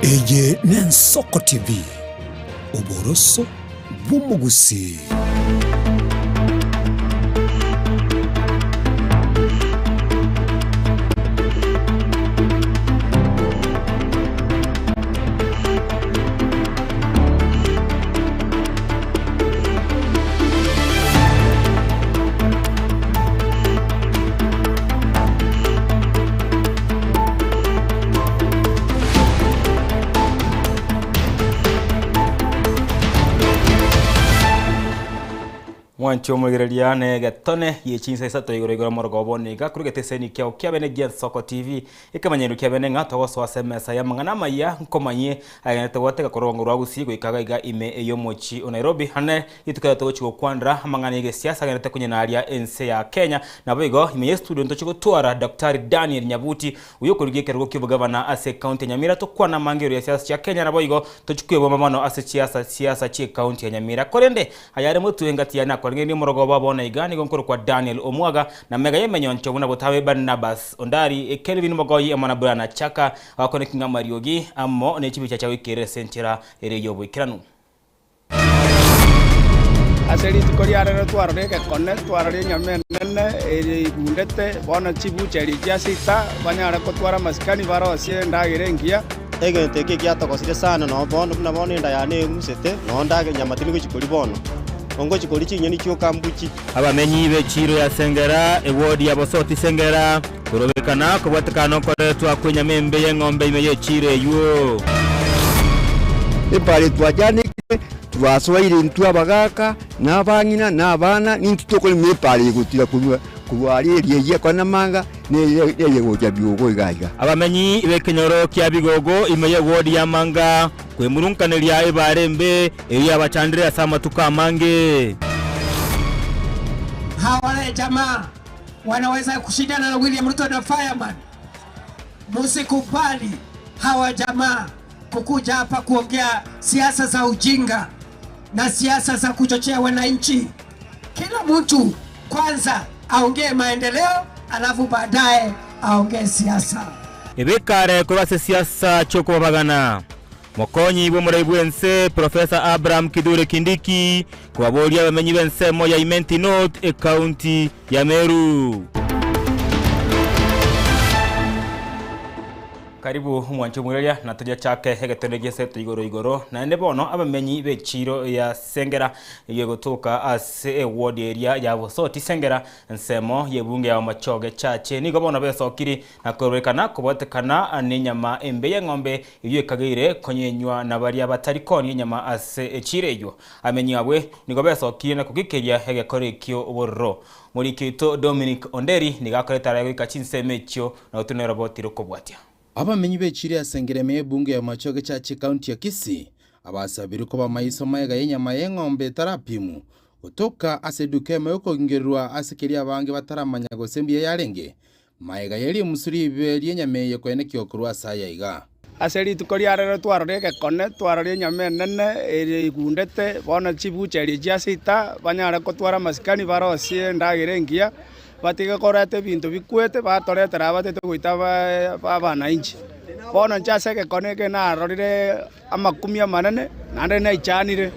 Eye n'Ensoko TV, Oboroso bw'umugusi. Mwancho mugiraliane gatone yechinsa isato igoro morogoboni gakuru geteseni kyao kyabene Ensoko TV ikamanyero kyabene ngato waso SMS ya mangana maya nkomanye ayanete wate gakorongorwa gusigo ikagaiga ime eyo mochi Nairobi hane itukaya tochi kwandra mangana ige siasa ayanete kunye naria ense ya Kenya na boigo ime studio ntochiko twara Dr. Daniel Nyabuti uyo kurige kergo kibugabana ase county Nyamira to kwana mangero ya siasa ya Kenya na boigo tochikwe bomamano ase siasa chi county ya Nyamira korende ayare mutu engati na ngeni morogoba bona igani gonkoro kwa Daniel Omwaga na mega yemenyon chobuna botawe Barnabas Ondari Kelvin Mogoyi amana Brana Chaka wakone kinga Mariogi ammo ne chibicha chawe kere sentira ereyo bwikiranu aseri tukoriarere twaroreke konne twarore Nyamene eri gundete bona chibucheri jasita banyara ko twara maskani baro sie ndagirengia egente ke gyatokosire sana no bono na bono ndayane ngusete no ndage nyamatini kuchikori bono ongo chikori chinyeni cyo kambuchi abamenyi be chiro ya Sengera ewodi ya Bosoti Sengera kurobekana ko batakano koretwa kwenya membe y'engombe imeye chire yuo ipali twajani twaswaire ntu abagaka n'abangina n'abana n'intutokole mepali gutira kuwali eriye kwana manga neye goja bigogo igaiga abamenyi be kenyoro kya bigogo imeye wodi ya manga kwemurunkanelia ibarembe eya bachandire asama tukamange hawa jamaa wanaweza kushindana na William Ruto na Fireman. Musikubali hawa jamaa kukuja hapa kuongea siasa za ujinga na siasa za kuchochea wananchi. Kila mtu kwanza aongee maendeleo alafu baadaye aongee siasa. Ibekare kurase siasa choko babagana Mokonyi bw'umuraibu ense Professor Abraham Kidure Kindiki kwabolia bamenyi bense moya Imenti North county ya Meru. Karibu mwancho murelia na tujya chake hegetenege seto igoro na ndebono abamenyi be chiro ya Sengera yego toka ase ward area ya Bosoti Sengera nsemo yebunge ya machoge chache nigo bono besokiri na korwekana kubotekana n'inyama embe y'engombe iyo kagire konyenywa na bari abatarikoni nyama ase chireyo amenyi abwe nigo besokiri na kugikeria hegekorekyo oborro muri kito Dominic Onderi nigakoreta rego ikachinsemecho na utunera botiro kobwatia abamenyi be chiri ya Sengera bunge ya machoge chache county ya Kisii abasabiri ko bamayiso mayega yenyama y'engombe tarapimu utoka aseduke mayoko ngerwa asekeria abange bataramanya gosembiye yarenge mayega yeli musuribe yenyame yekwene kyokurwa saya iga aseri tukoriarere twaroreke konne twarore Nyamene eri gundete bona chibucheri jasita banyara ko twara maskani baro sie ndagirengia batiga korate bintu bikwete batoretera abatete guita abana inchi bono nchaseke koneke na arorire amakumia manene nande na ichanire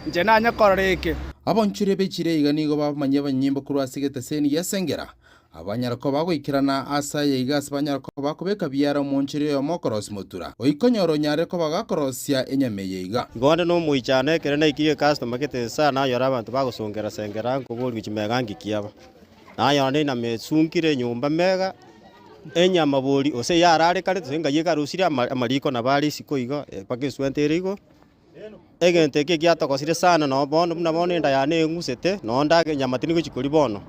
nje nanya kororeke abonchire bechire iganigo bamanye banyimbo kurwasigete seni ya Sengera abanyara ko bagwikirana asa yigas banyara ko bakobeka byara monchire yo mokoros mutura oikonyoro nyare ko bagakorosia enyame yiga gonde no muichane kere na ikiye customer kete sana yora abantu bagusongera Sengera ngo boli kimega ngikiaba nayo ne na mesungire nyumba mega enyama boli ose yarare kare tsenga yega rusira amariko na bali sikoigo pakiswenterigo egente ke gyatokosire sana no bono na bono ndayane ngusete no ndage nyamatini kuchikori bono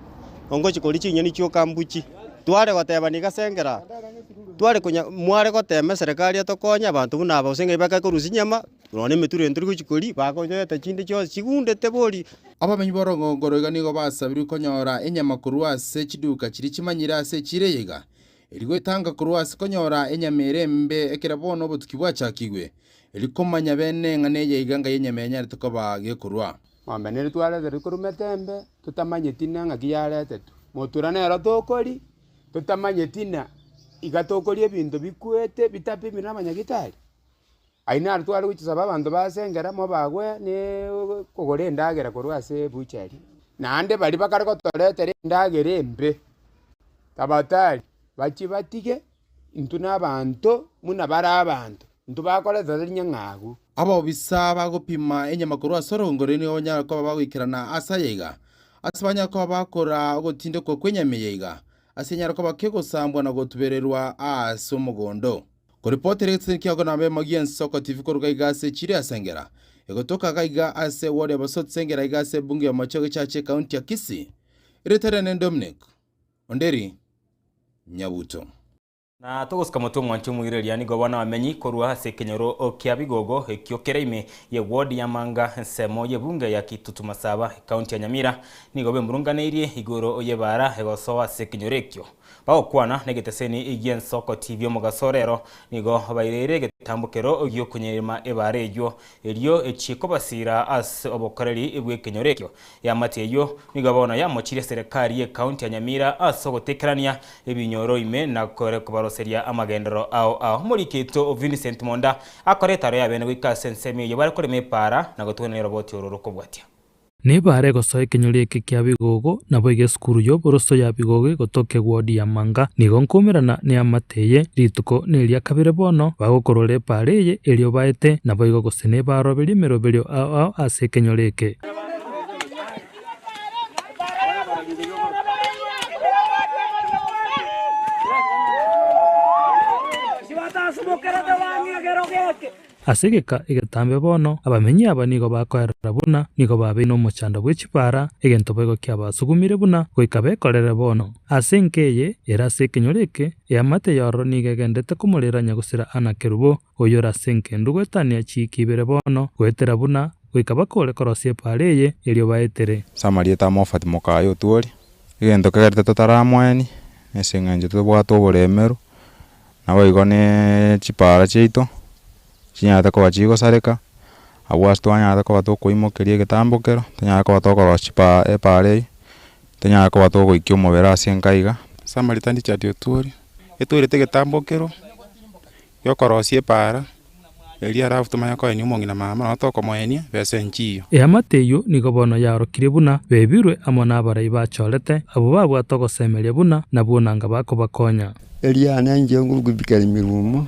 ongo chikori chinyeni cyo kambuchi tware gotebaniga Sengera tware kunya mware goteme serikali atokonya abantu buna bosenge baka kurusi nyama rone meture nduri kuchikori bakonyote chinde cyo chigundete boli abamenyi borongongoro iganigo basabiri konyora enyama kurwase chiduka chiri chimanyira se chireyega erigo itanga kurwase konyora enyamerembe ekerabono botukibwa chakigwe elikomanya bene ngane yiganga yenyamenya tukoba gekurwa ng'ombe tware kurumetembe tutamanyetina ngakiyarete tu motura nero tokori tutamanyetina igatokorie bintu bikwete bitapimira amanyagitari aina twari guchisaba abantu basengera mo bagwe ni kugora endagera korwa ase buchari nande bari bakari gotoretere endagera embe tabatari bachibatige intu n'abantu muna bari abantu intu bakoreza nyang'agu abo bisa bagupima enyamakuru asorongore ni onyara ko bagwikirana asayega asibanya ko bakora ogotinde ko kwenyameyega asenyara ko bakegosambwa na gotubererwa aso mugondo ko reporter etsinkiago na Memagian Soko TV ko rugaiga chiri asengera egotoka gaiga ase wode basotsengera igase bunge ya machoge chache county ya Kisii Reterene Dominic Onderi Nyabuto na tugusika mutu mwanchu mwireri ani gobana wamenyi korwa hase kenyoro kia Bigogo ekyo kereime ye ward ya Manga nsemo ye bunge ya Kitutu Masaba county ya Nyamira ni gobe murunganeirie igoro ye bara egoso hase kenyorekyo bawo kwana negeteseni Igien Soko TV mugasorero nigo bairere getambukero ogyo kunyerima ebarejo elio echiko basira as obokoreri ibwe kenyorekyo ya mateyo nigo bona ya mochire serikali ye county ya Nyamira aso gotekerania ebinyoro ime na kore kubaroseria amagendero ao muri kito Vincent Monda akoretaro ya bene gwikasensemi yo bari kore para na gotwene roboti ororoko bwatia Neba gosoe kenyoreke kia Bigogo na boige skuru yo boroso ya Bigogo gotoke wodi ya Manga nigo nkumirana ni amateye rituko nelia kabire bono bagokorore pareye elio baete na boigo gosene baroberi merobelio ao ase kenyoreke Asegeka egetambe bono abamenyi abanigo bakoerera buna nigo babino mochanda bwechipara egento bego kya basugumire buna goikabe korere bono asenkeye era sekenyoreke yamate yoro nigegendete kumulira nyagusira anakerubo oyora senke ndugwetania chikibere bono gwetera buna goikaba kore korosie pareye elio baetere samarieta mofat mokayo tuori egento kagerte totaramweni esenganjo tobwato boremero nabo igone chipara cheito chinyata kwa chigo sareka abwasto anyata kwa to koimokerie getambokero tanyaka kwa to kwa chipa epare tanyaka kwa to goikyo mobera senkaiga samaritani chatio tuori etuirete getambokero yokorosie para elia rafu tumanya kwa nyumo ngina mama na to komoenia besenchio amateyo nigo bono yarokire buna bebirwe amona abara ibachorete abo babwa to gosemeria buna na bunanga bako bakonya elia nanje nguru bikari mirumo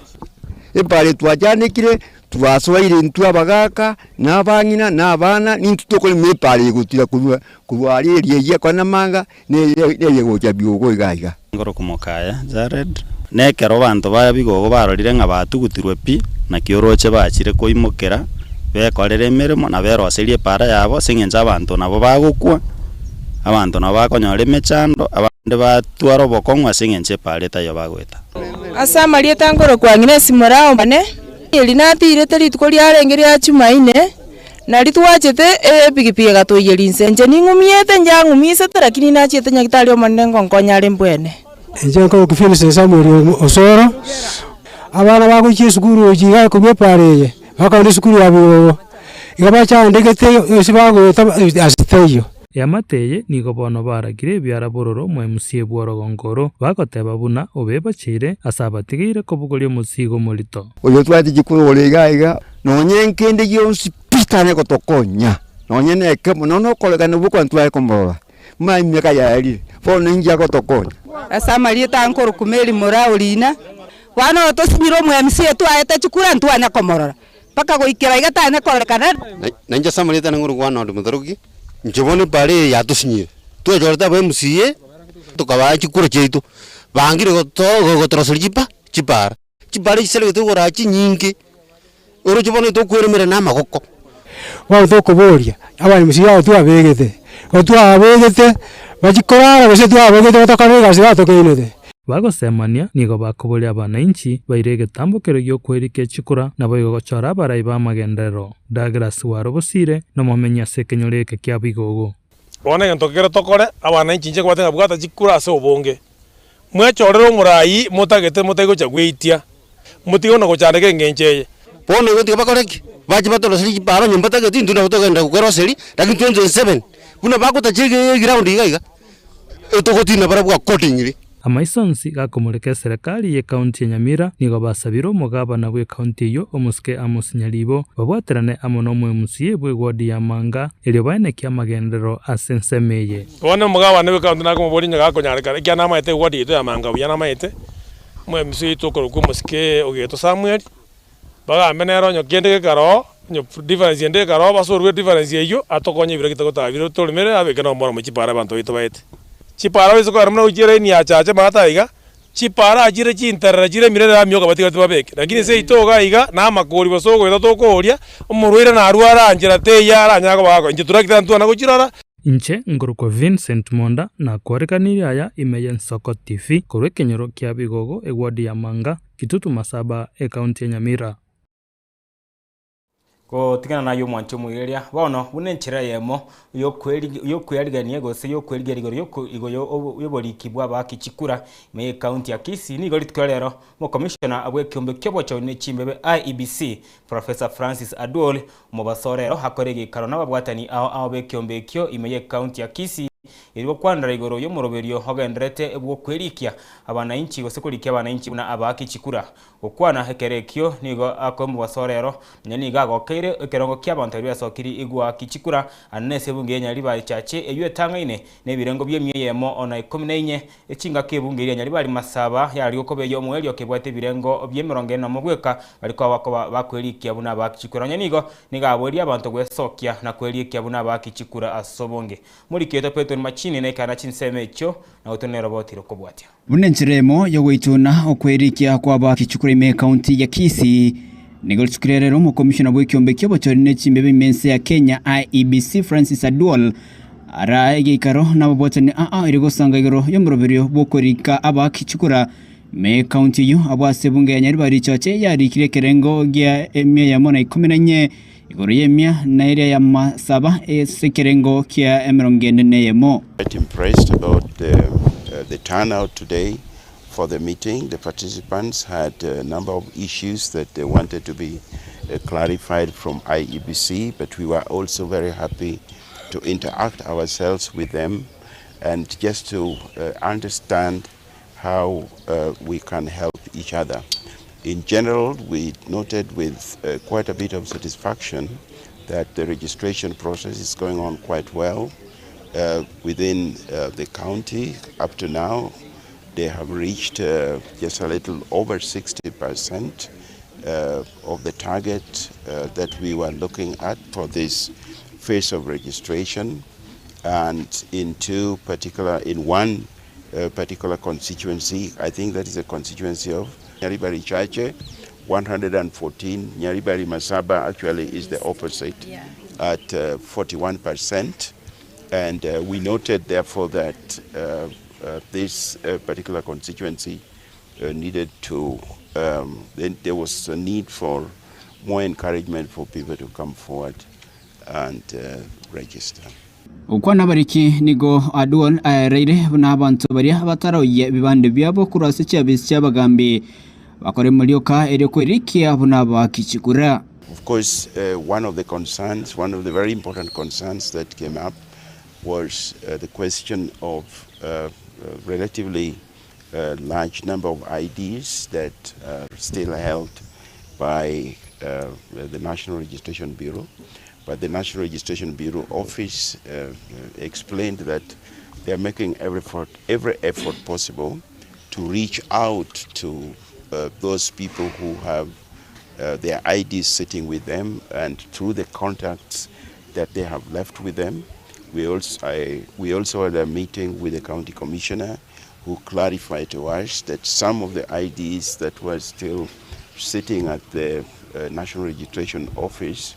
epare twajanikire twaswaire ntu abagaka n'abangina n'abana n'intutokole mepare gutira kubwari eriye kwa namanga neye gocha Bigogo igaiga ngoro kumokaya Jared nekero bantu baya Bigogo barorire ngabatugutirwe pi na kioroche bachire koimokera bekorere emirimo na beroserie para yabo singenza abantu nabo bagukwa abantu nabo bakonyore mechando abande batwaro bokongwa singenze pare tayo bagweta asa marieta ngoro kwa Agnes Morao bane elinatire terituko lyarengeri ya Jumaine na litwachete epigipige gatoyeri nsenje ningumiete njangumise lakini nachete nyagitari omanengo nkonyare mbwene enjengo kufilise Samuel Osoro abana bako chisukuru ojiga kumye pareye bakandi sukuru ya Bigogo igabacha ndegete esibago asiteyo yamateye nigo bono baragire byara bororo mwe musie bworogongoro bagoteba buna obebachire asabatigire kobugorio musigo molito oyo twati jikuru olegaiga nonyenkende yonsi pitane gotokonya nonyeneke munono kolegana buko ntwaye kombola mai meka yali fo ninja gotokonya asa marieta nkoro kumeli Morao lina wana otosibiro mwe musie twaete chukura ntwana komorora paka goikera igatane kolekana nanja samarieta nguru gwana ndu mutharuki njobone pare yatusinyire twejorta bemsie tukaba chikura cheito bangire gotorosoripa chipara chisele tugora chinyinge oro chibone to kweremera na magoko wa to koboria abari musia otu abegete bachikorara bose tu abegete batakarega sigato keinete bagosemania nigo bakuburia abananchi bairege tambokero gyo kwerike chikura na boigo gochora barai ba magendero Douglas Warobosire no momenya sekenyoreke kia Bigogo rone gentokero tokore abananchi nje kwatenga bwata chikura ase obonge mwechorero murai mutagete mutego chagwitia mutigo no gochandeke ngencheye bono goti bakoreki baji batolo siri baro nyombata gati nduna gotogenda kukoroseri lakini 27 buna bakota chege ground igaiga etogotina bara bwa cutting ri amaisonsi gakomoreka serikali ye kaunti ya Nyamira nigo basabira omugabana bwe kaunti iyo omuske Amos Nyaribo babwaterane amono mwe MCA bwe wadi ya Manga elio baenekia magendero asensemeye wana mugabana bwe kaunti nako mubori nyaga konyareka kya nama ete wadi ito ya Manga bya nama ete mwe MCA to ko muske ogeto Samuel baga menero nyokende karo nyo difference ende karo basorwe difference yeyo atokonye bire kitoko biro tolimere abekana moro muchipara bantu ito baete chipara wiso kwa ramna ujire ni achache mata iga chipara ajire chintara ajire mirere amyoka batika tubabeke lakini se itoga iga na makori basoko ito tokoria umurwire na aruara anjira te yara nyako bako nje turakita ntu na kuchirara inche ngoroko Vincent Monda na kwerekaniri aya Imeyen Soko TV korwe kenyoro kia Bigogo egwadi ya Manga Kitutu Masaba kaunti ya Nyamira ko tigana na yo mwancho muyeria bono bunenchira yemo yo kweriganiye gose yo kwerigerigoro yo borikibwa bakichikura me county ya Kisii ni goli tkolero mo commissioner abwe kiombe kyobo cha ne chimbebe IEBC Professor Francis Adol mo basorero hakorege karona babwatani aho be kiombe kyo imeye county ya Kisii iribo kwandara igoro yo muroberio hogendrete bwo kwerikia abana inchi gose kurikia abana inchi na abaki chikura okwana hekerekyo nigo akombo basorero nyani gago keire ekerongo kya bantu bya sokiri igwa kichikura anese bunge nyari bali chache eyue tangaine ne birengo byemyemo ona 14 echinga kebunge nyari bali masaba yali okobe yo mwelyo kebwate birengo byemirongo na mugweka baliko bakoba bakwerikia buna bakichikura nyanigo nigabori abantu gwesokia na kwerikia buna bakichikura asobonge muri keto peto machini na kana chinseme echo na utonera roboti rokobwatia bunenchiremo yo gwituna okwerikia kwa bakichikura ime county ya Kisii nigol skrerero mu commissioner bwe kiombe kyo bochorine chimbebe imense ya Kenya IEBC Francis Adwal ara igikaro nabobotene irigo sanga igoro yo muroberio bokorika abakichikura me county yo abasebunge ya Nyari bari chache yari kirekerengo gya emya ya mona 14 igoro yemya na area ya masaba sekerengo kya emerongene yemo. Quite impressed about the turnout today for the meeting. The participants had a number of issues that they wanted to be clarified from IEBC, but we were also very happy to interact ourselves with them and just to understand how we can help each other. In general, we noted with quite a bit of satisfaction that the registration process is going on quite well within the county. Up to now, they have reached just a little over 60% of the target that we were looking at for this phase of registration. And in one particular constituency, I think that is a constituency of Nyari Bari Chache, 114. Nyari Bari Masaba actually is the opposite at 41%. And we noted therefore that this particular constituency needed to, then there was a need for more encouragement for people to come forward and register. Ukwana bariki nigo Adwal areire n'abantu bari abataroye bibande byabo kurase cyabisi bagambi bakore mulioka ere kwerikia bunaba kichikura. Of course, one of the very important concerns that came up was the question of relatively large number of IDs that are still held by the National Registration Bureau. But the National Registration Bureau office explained that they are making every effort possible to reach out to those people who have their IDs sitting with them, and through the contacts that they have left with them. We also had a meeting with the county commissioner who clarified to us that some of the IDs that were still sitting at the National Registration Office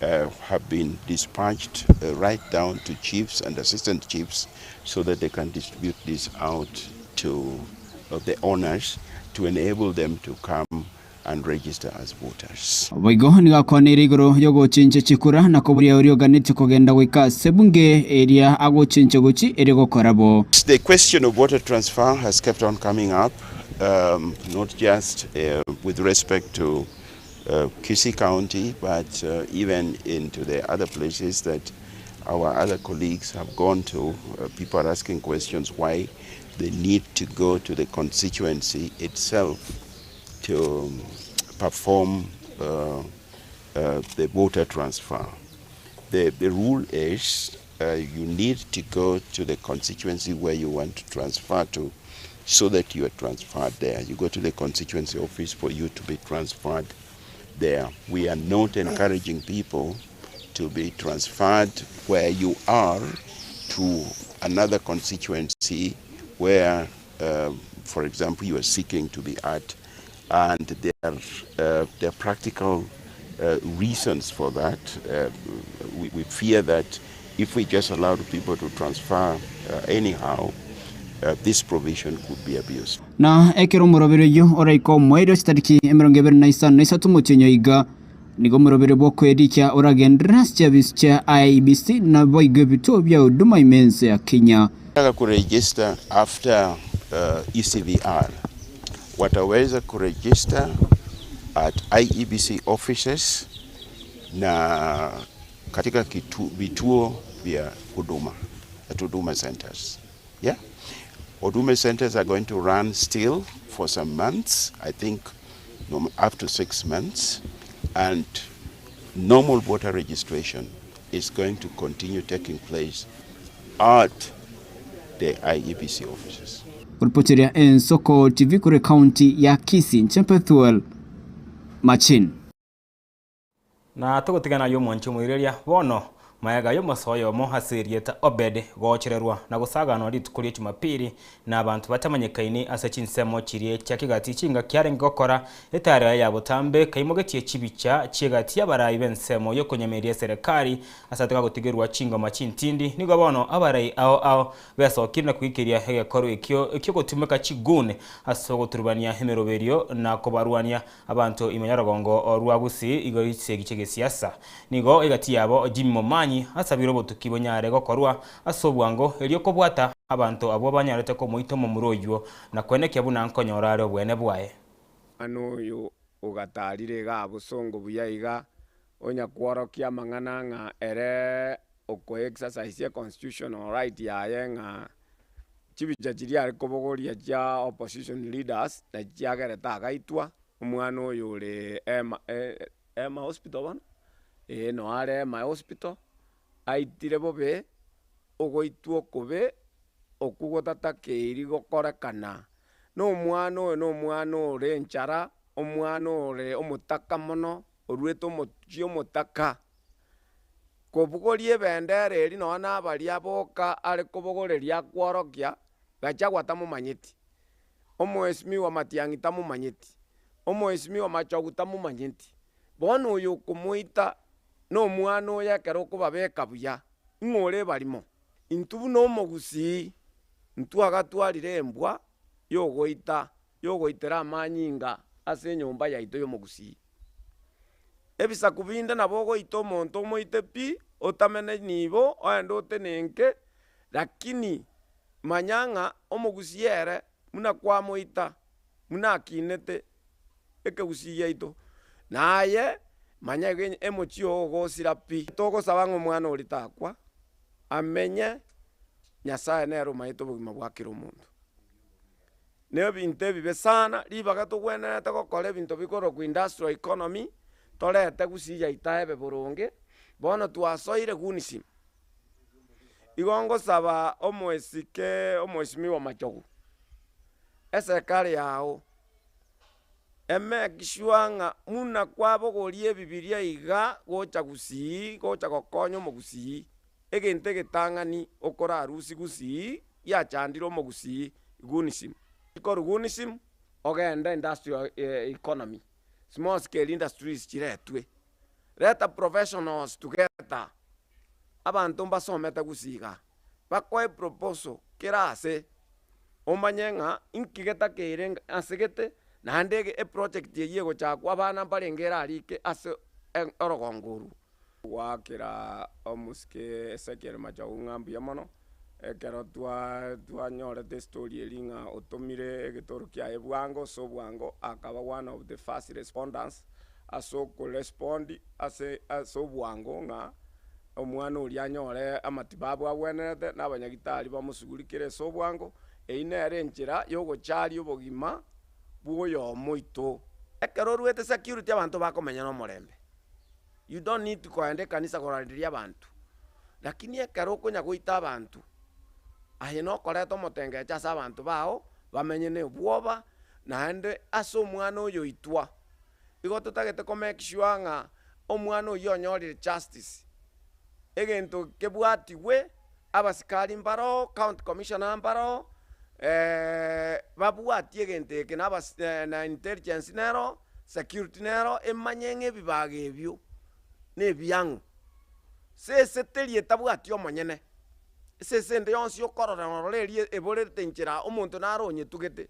have been dispatched right down to chiefs and assistant chiefs so that they can distribute this out to the owners to enable them to come and register as voters. Waigo nigakwanira igoro yo gochinche chikura na koburia uri oganite kugenda wika sebunge area agochinche gochi ere gokorabo. The question of water transfer has kept on coming up, not just with respect to Kisii County, but even into the other places that our other colleagues have gone to. People are asking questions why they need to go to the constituency itself to perform the voter transfer. The rule is you need to go to the constituency where you want to transfer to, so that you are transferred there. You go to the constituency office for you to be transferred there. We are not encouraging people to be transferred where you are to another constituency where, for example, you are seeking to be at, and there are practical reasons for that. We fear that if we just allow people to transfer anyhow, this provision could be abused. Na ekero murobere yo oraiko mwero stariki emeronge beri na isano na isatu mutinyo iga nigo murobere bwo kwedikia oragendera service cha IEBC na boige bituo bya huduma imense ya Kenya. Nataka kuregister after ECVR. Wataweza kuregister at IEBC offices na katika vituo vya huduma, at huduma centers. Yeah. Huduma centers are going to run still for some months, I think up to 6 months, and normal voter registration is going to continue taking place at the IEBC offices. Kuripotiria Ensoko TV kure county ya Kisii, Chempethuel Machin. Na tugutigana yo mwancho mwiriria bono mayaga yo masoyo mo hasirieta obede gochererwa na gusagana ritukurie Jumapili na abantu batamanyekaine ase chinsemo chirie cyakigati cinga kyare ngokora etare ya butambe kaimogetie chibicha chigati y'abarayi bensemo yo kunyemeria serikali asataka gutigerwa cinga machintindi nigo bono abarayi ao besokirina kwikiria hege koro ikyo gutumeka chigune asogoturubania hemeroberio na kobarwania abantu imenyaragongo rwagusi igoritsege gicegesiasa nigo igati yabo Jimmy Momanyi asabiro botukibo nyare gokorwa asobwango elio kobwata abantu abo banyarete ko muito mu muroyo na kwenekya buna nkonyorare obwene bwaye ano yo ugatarire ga busongo buyaiga onya kworokia mang'ana nga ere oko exercise constitutional right ya yenga chibicha chiri ari kobogoria cha opposition leaders na chiagereta gaitwa umwana oyo le Ema hospital bana no are Ema hospital aitire bobe ogoitwo kobe okugotata keiri gokorekana no mwana ore nchara omwana ore omutaka mono orweto motio mutaka kobugorie bendere eri no na bali aboka ari kobogoreria kworokia gachagwa tamumanyiti omwesimi wa Matiang'i tamumanyiti omwesimi wa Machogu tamumanyiti bono uyu kumuita no mwana oya kero kubabeka buya ng'ore barimo intubu no mogusi ntu agatwarire embwa yogoitera amanyinga ase nyomba yaito yo mogusi ebisa kubinda nabo goito omonto moite pi otamene nibo oende otenenke lakini manyanga omogusi ere muna kwa moita muna kinete ekegusi yaito naye manyage emochio gosira pi togo sabango mwana olitakwa amenye Nyasaye nero maito bugima bwakira omuntu ne binte bibe sana libaga tugwenete gokora binto bikoro ku industrial economy torete gusiya itaebe burunge bono twasoire gunisima igongo saba omwesimi wa Machogu eserikali yao eme kishwanga muna kwabogorie Bibilia iga gocha gusii gocha gokonyo mogusii egente getangani okora arusi gusii ya chandiro mogusii gunisim ikoro gunisim ogenda industrial economy small scale industries chiretwe reta professionals together abantu mbasometa gusiga bakwae proposal kirase omanyenga inkigeta kere asegete nande project ye gochakwa bana barengera arike ase orogonguru wakira omuske Ezekiel Machogu ng'ambuya mono ekero twanyorete story elinga otomire egitoro kia ebwango so bwango akaba one of the first responders aso correspond ase bwango nga omwana uri anyore amatibabu abwenerete n'abanyagitari bamusugurikire so bwango einere njira yogochari obogima bwoyo moito ekero rwete security abantu bakomenya no morembe. You don't need to koende kanisa korariria abantu, lakini ekero konya goita abantu aye no koreto motengecha sa abantu bao bamenye ne bwoba naende ase omwana oyo itwa igo tutagete ko make sure nga omwana oyo onyorire justice egento kebwatiwe abasikari mbaro county commissioner mbaro babwati egento eke na intelligence nero security nero emanyenge ebibage ebyo nebyang'u sese terie tabwati omonyene sese nde yonsi okorora nororeri eborete nchira omonto naronye tugete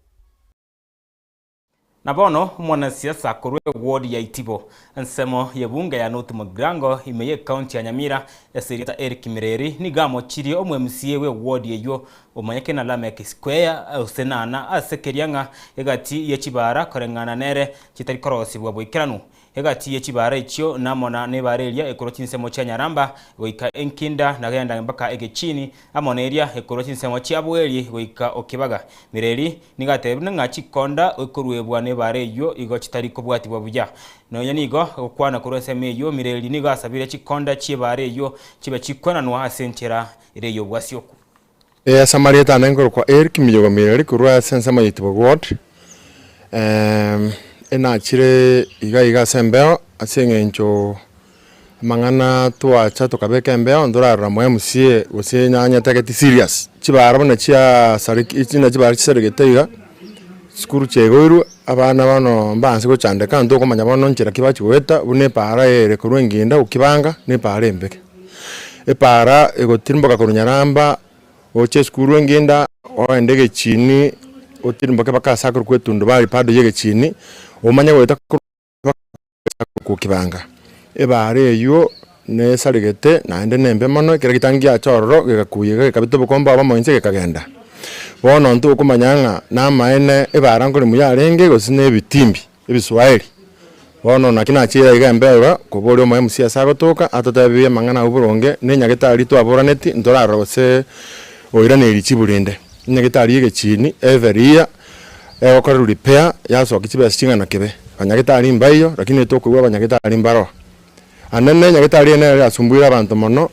na bono mwanasiasa korwe ward ya Itibo nsemo yebunga ya North Mugirango imeye county ya Nyamira esirita Eric Mireri nigamo chiri omwe MCA we ward yeyo omanyeke na Lamek Square usenana asekerianga egati yechibara korengana nere chitari korosi bwabwikiranu egati yechibara ichyo namona nebareria ekorochi nsemo cha Nyaramba goika enkinda nagenda mpaka egechini amoneria ekorochi nsemo cha Bweri goika Okibaga Mireri nigatebne ngachikonda ekorwebwa nebareyo igo chitari kobwati bwabuja no yanigo okwana kurosemeyo Mireri nigasabire chikonda chibareyo chibe chikwananwa asenchera ireyo bwasyoku Samarieta nengoro kwa Eric Miyogo Mireri kurwa sensama Itibo ward ena chire iga sembeo asengencho mangana twacha tukabeka mbeo ndora mu MCA ose nyanya taketi serious chibara na chia sariki ichina chibara chisarigete iga skuru chegoiru abana bano mbanse go chande kanto ko manya bono nchira kibachi weta une para ere kurwenginda ukibanga ne para embeke para ego tirimboka kurunyaramba oche skuru wenginda oendege chini otirimboka bakasakuru kwetundu bali pado yege chini omanya weta ku kibanga ebare yo ne sarigete naende nembe mono kira gitangia chororo gikakuye kabito bukomba bamoinse kagenda bono ntu kumanyanga na maene ebara ngori muyarenge gosine bitimbi ebiswaili bono nakina chira igambera kubori omo MCA sagotoka atotabye mangana uburonge nenyagitari twaboraneti ndorarose oirane irichiburinde nyagitari yege chini everia okora repair yaso kichibe singana kebe banyagitari mbayo lakini tokugwa banyagitari mbaro anene nyagitari ene asumbuira abantu mono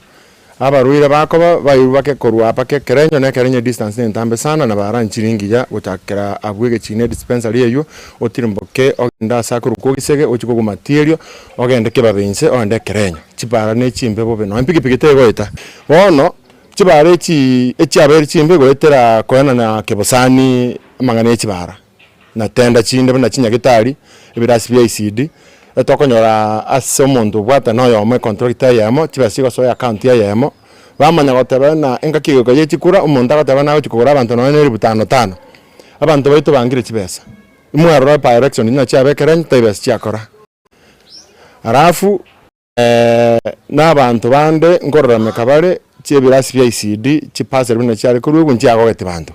abaruira bakoba bayubake korwa apake kerenyo ne kerenyo distance ntambe sana na baranchiringi ya gutakira abwege chine dispensary yeyo otirimboke ogenda sakuru kogisege ochiko material ogende kebabense onde kerenyo chibara ne chimbe bobe no mpiki pikite goita wono chibara echi abere chimbe goetera koena na kebosani mangane chibara na tenda chinde na chinyagitari ebirasi bya ICD etokonyora ase omonto bwata no yo me contractor yamo chibasigo so account ya yamo bamanya goteba na engakigo ye chikura omonto agoteba na chikura abantu no ne 5 abantu baitu bangire chibesa imwaro pa election nya chabekeren tebes chiakora arafu na abantu bande ngorora mekabare chibirasi bya ICD chipase bino cyari kuri ugu ntiago gete bantu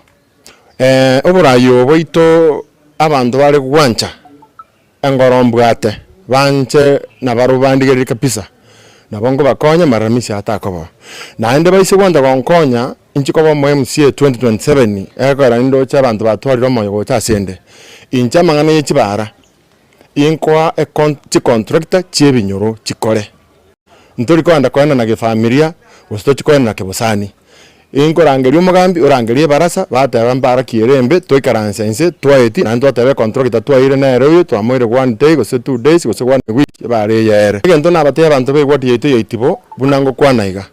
oburayo boito abantu bari kwancha engorombwate banche na barubandigere kapisa nabongo bakonya maramisi atakobo naende baise kwanda konkonya inchiko bo MCA 2027 ekora ndo cha abantu batwarira moyo go tasende incha mangana y'ikibara inkwa contractor chebinyoro chikore ntori kwanda kwenda na gefamilia usito chikwenda na kebosani inkorangeri umugambi urangeri barasa bataba mbara kirembe toikaransense twaeti nanto atabe contractor twaire na ero twamoire 1 day go 2 days go 1 week bare yere gento na bateye abantu be gwati yeto yitibo bunango kwanaiga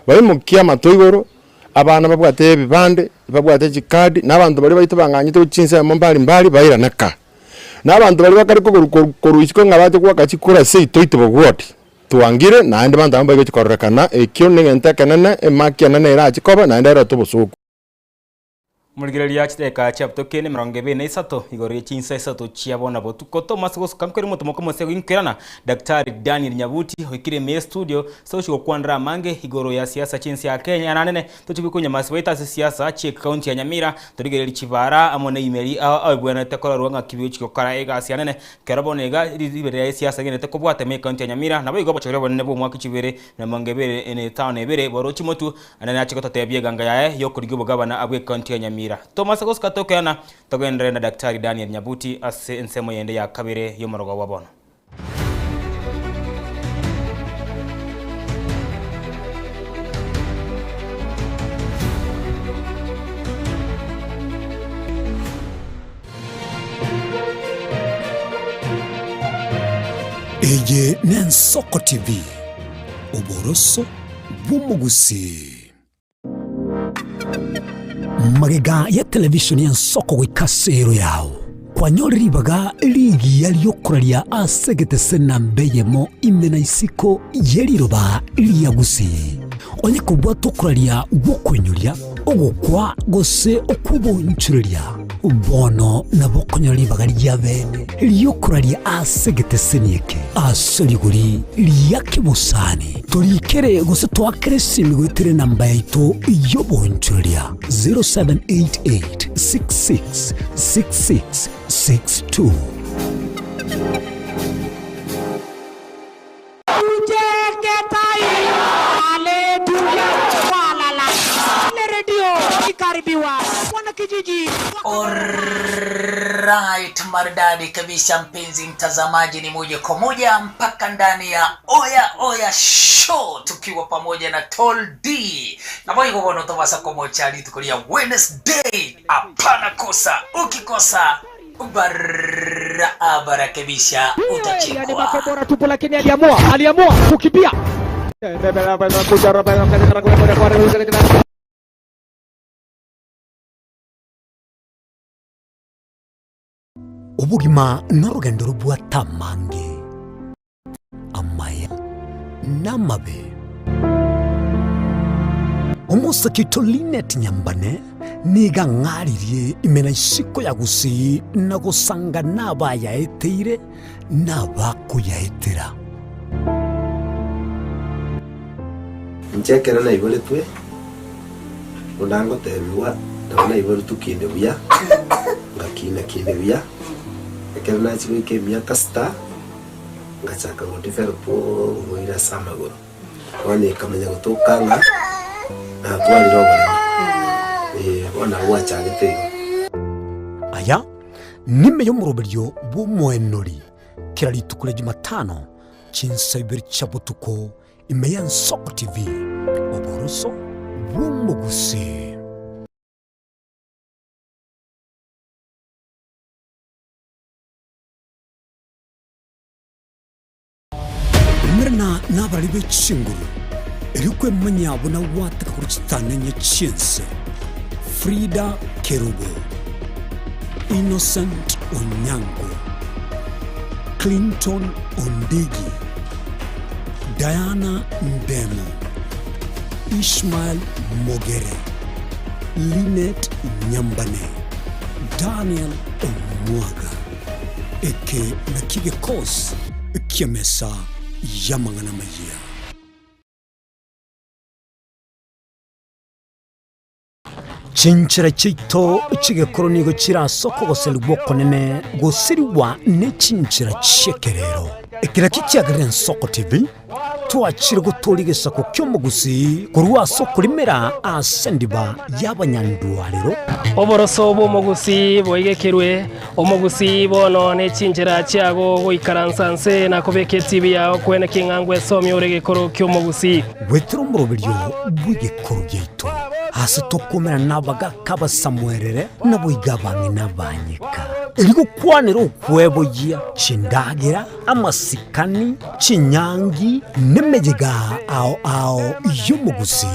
bari mukia matoigoro abana babwate bibande babwate chikadi nabantu bari baito banganyite uchinse mbali mbali baira naka nabantu bari bakari koruishiko ngabate kwa kachikura sei toitibo gwati tuangire naende bantu ambaye gochikorekana ekyo ningente kanene emakia nene ira chikoba naende ira tubusuku Murigireria chiteka chaptokene 23 igori chinsa isato chiabona botuko Thomas gosukankeri moto mose inkirana Daktari Daniel Nyabuti hokire me studio so kwandra mange igoro ya siasa chinsi ya Kenya nanene tochikunya masweta siasa chi county ya Nyamira torigere chibara amone imeri abwana tekora ruanga kibyo chikokara ega sianene kerabonega ribere ya siasa gene tekobwate me county ya Nyamira nabo igobo chore bonne bo mwaka chibere na mangebere ene town ebere borochi motu anana chikoto tebye ganga yae yokurigo bogabana abwe county ya Nyamira Nyamira. Thomas Agoska tokana togendre na Daktari Daniel Nyabuti ase nsemo yende ya kabire yomorogo wabono. Eye Nensoko TV Oboroso Bumugusi Magega ya televisioni ya Nsoko wikasero yao kwa nyori baga ligi yaliyokuralia asegete sena mbeyemo imena isiko yeliroba liyagusi onye kubwa tokuralia gukwenyulia ogukwa gose okubonchuria bono nabokonyori baga lyabene liyokuralia asegete senieke aseliguri liyakibusani tolikere gose twakere simigwitere namba yaito yobonchuria 0788666662 Alright, maridadi kabisa mpenzi mtazamaji, ni moja kwa moja mpaka ndani ya Oya Show tukiwa pamoja na Tall D. Na moja kwa moja tawasa kwa mochari tukulia Wednesday. Hapana kosa, ukikosa barabara kabisa utachekwa. Ni makobora tupo lakini aliamua kukimbia. Ubugima n'urugendo rw'atamange amaya n'amabe umusakito Linet Nyambane niga ngaririye imena isiko yagusi nagusanga nabayaeteire nabakuyaetera Nchekera na ibole twe undango tebiwa ndabona ibole tukinde buya ngakina kinde buya ekera na chiwe ke miaka sta ngachaka ngo developo ngoira samagoro wani kamenya gutokanga na twali roba ona wacha gete aya nime yo muroberyo bumwenori kirali tukule Jumatano chinsabiri chabutuko imeya Nsoko TV oboroso bumugusi Mrna nabali bechinguru erikwe manyabo na wataka kuruchitana nyechense Frida Kerubo, Innocent Onyango, Clinton Ondigi, Diana Ndemo, Ishmael Mogere, Linet Nyambane, Daniel Omwaga, eke nakige kos kiamesa yamangana maya. Chinchira chito chige koronigo chira soko goseli bokonene gosiriwa ne chinchira chekerero ekira kicyagire Nsoko TV twachire gutorigesa ko kyomugusi kurwa soko limera asendiba y'abanyandwariro oboroso bumugusi boigekerwe omugusi bono ne chinchira cyago goikaransanse nakobeke TV yawo kwene kingangwe somye uregekoro kyomugusi wetro murobiryo bwigekoro byito hasi tokomera nabaga kaba Samuelere nabuigabange nabanyika eriko kwanero ukwebo ya chindagira amasikani chinyangi nemejega ao yumugusi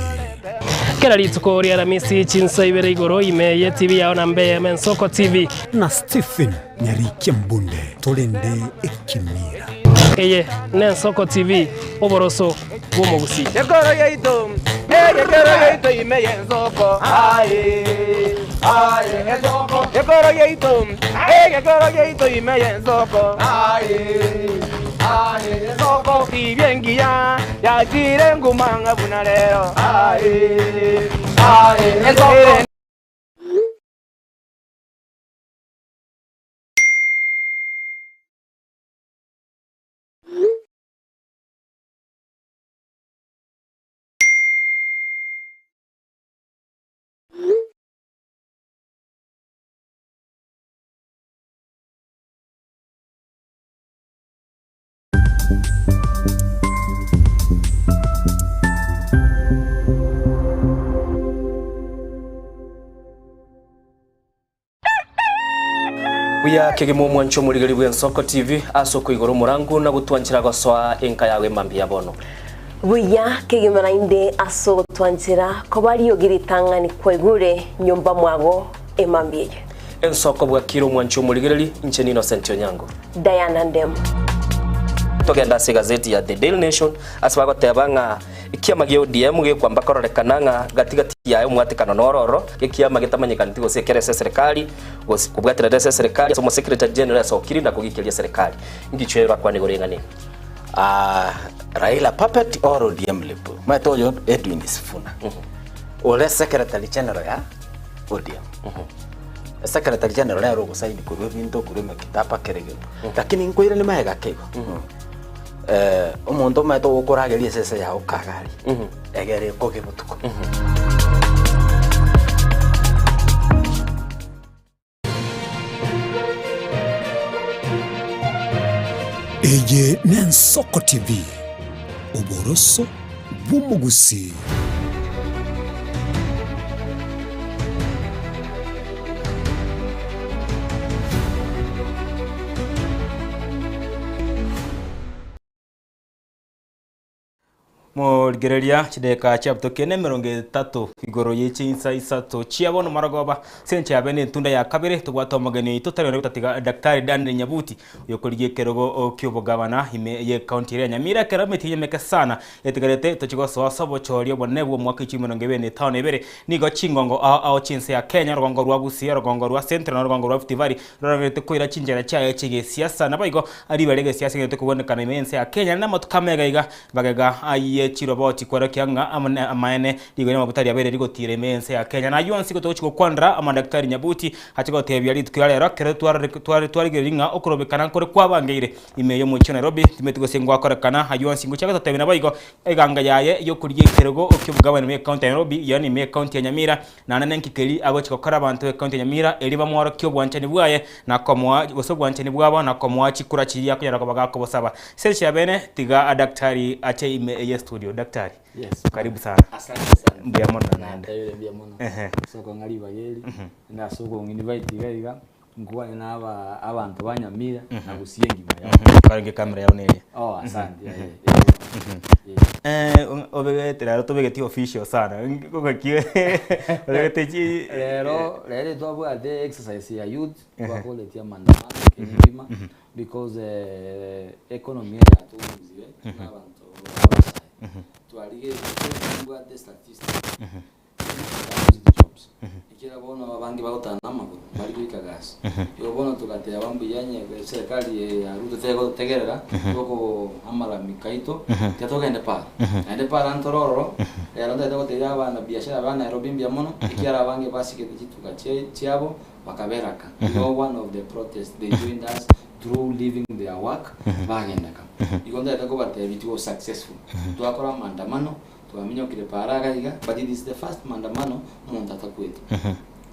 kera litsuko ri aramisi chinsayibere igoro imeye TV yawo nambe Nsoko TV na Stephen Nyarike Mbunde tolende ekimira eye Nsoko TV oboroso bumugusi Yegoro yeito imeye Nsoko Nsoko Yegoro yeito imeye Nsoko Nsoko ibyengia yagire ngumanga bunalero Nsoko Buya kegemo mwancho muligari bwa Nsoko TV asoko igoro murangu na gutwanchira goswa enka yawe mambi yabono. Buya kegemo inde aso twanchira kobali yogiritanga ni kwegure nyumba mwago emambi. Nsoko bwa kiro mwancho muligari ncheni Innocent Onyango. Diana Ndem. Togenda se gazeti ya The Daily Nation asbago tebanga ikiama gyo DM ge kwamba kororekananga gatigati ya mwatikano nororo ikiama gitamanyikana tigo sekerese serikali kubwatira serikali somo secretary general sokiri na kugikilia serikali ngichwera kwa nigorengane Raila puppet or ODM lepo matoyo Edwin Sifuna ole secretary general ya ODM secretary general ya rogo saidi kurwe binto kurwe kitapa kerege lakini nkoira ni maega kego omuntu mato ukurageria sese ya ukagari egere koge butuko Eje Nsoko TV Oboroso bumugusi. Murigereria chideka chapto kene 30 igoro yechinsa isato chiabono maragoba senche abene tunda ya kabere tugwatomagene tutari no gutatiga daktari Daniel Nyabuti yokoriye kerogo kyobogabana ime ye county ya Nyamira kerameti yemeka sana etigarete tochigoso sabo chorio bonebwo mwaka 2025 ebere nigo chingongo ao chinse ya Kenya rugongo rwa Busia rugongo rwa Central na rugongo rwa Rift Valley rorete koira chinjera cha chige siasa nabayigo ari barege siasa ngete kubonekana imense ya Kenya na matukamega iga bagega aye chiroboti kwa kianga amaene ligo ya mabutari abere ligo tire mense ya Kenya na yuansi ko tochiko kwandra amadaktari Nyabuti hatiko tebya litu kyale rakere twari geringa okurobekana kore kwabangeire imeyo mu Nairobi timetigo sengwa korekana hayuansi ngo cyaka tebina bayigo eganga yaye yo kuriye kerogo okyubugabana me county ya Nairobi yani me county ya Nyamira na nanenkikeri abo chikokara abantu e county ya Nyamira eliba mwaro kyo bwanchani bwaye na komwa boso bwanchani bwabo na komwa chikura chiriya kunyara kobaga ko bosaba selshi abene tiga daktari ache ime studio daktari. Yes. Karibu sana. Asante sana. Mbiamona naenda. Mbiamona. Soko ngari bageri na soko invite gaiga ngwane na abantu banyamira na gusiyengi maya. Karinge kamera yaone ile. Oh, asante. Obegete tobegeti official sana. Kokakiwe. Obegete chi lero tobwa the exercise ya youth kwa quality ya mandamano kizima because economy ya tuziwe abantu tualige kwa the statistics jobs ikira bona abangi bagotana amaguru bari kwikagas yo bona tukate abambu yanye serikali ya Ruto tego tegerera toko amara mikaito tetogende pa ende para antororo era ndo tego teya bana biashara bana Nairobi mbiamono ikira abangi basike tuka chiabo bakaberaka one of the protests they doing us through leaving their work bagenda ka ikonda tego bate bitu successful tuakora maandamano tuamini okire paraga iga but it is the first maandamano montata kwetu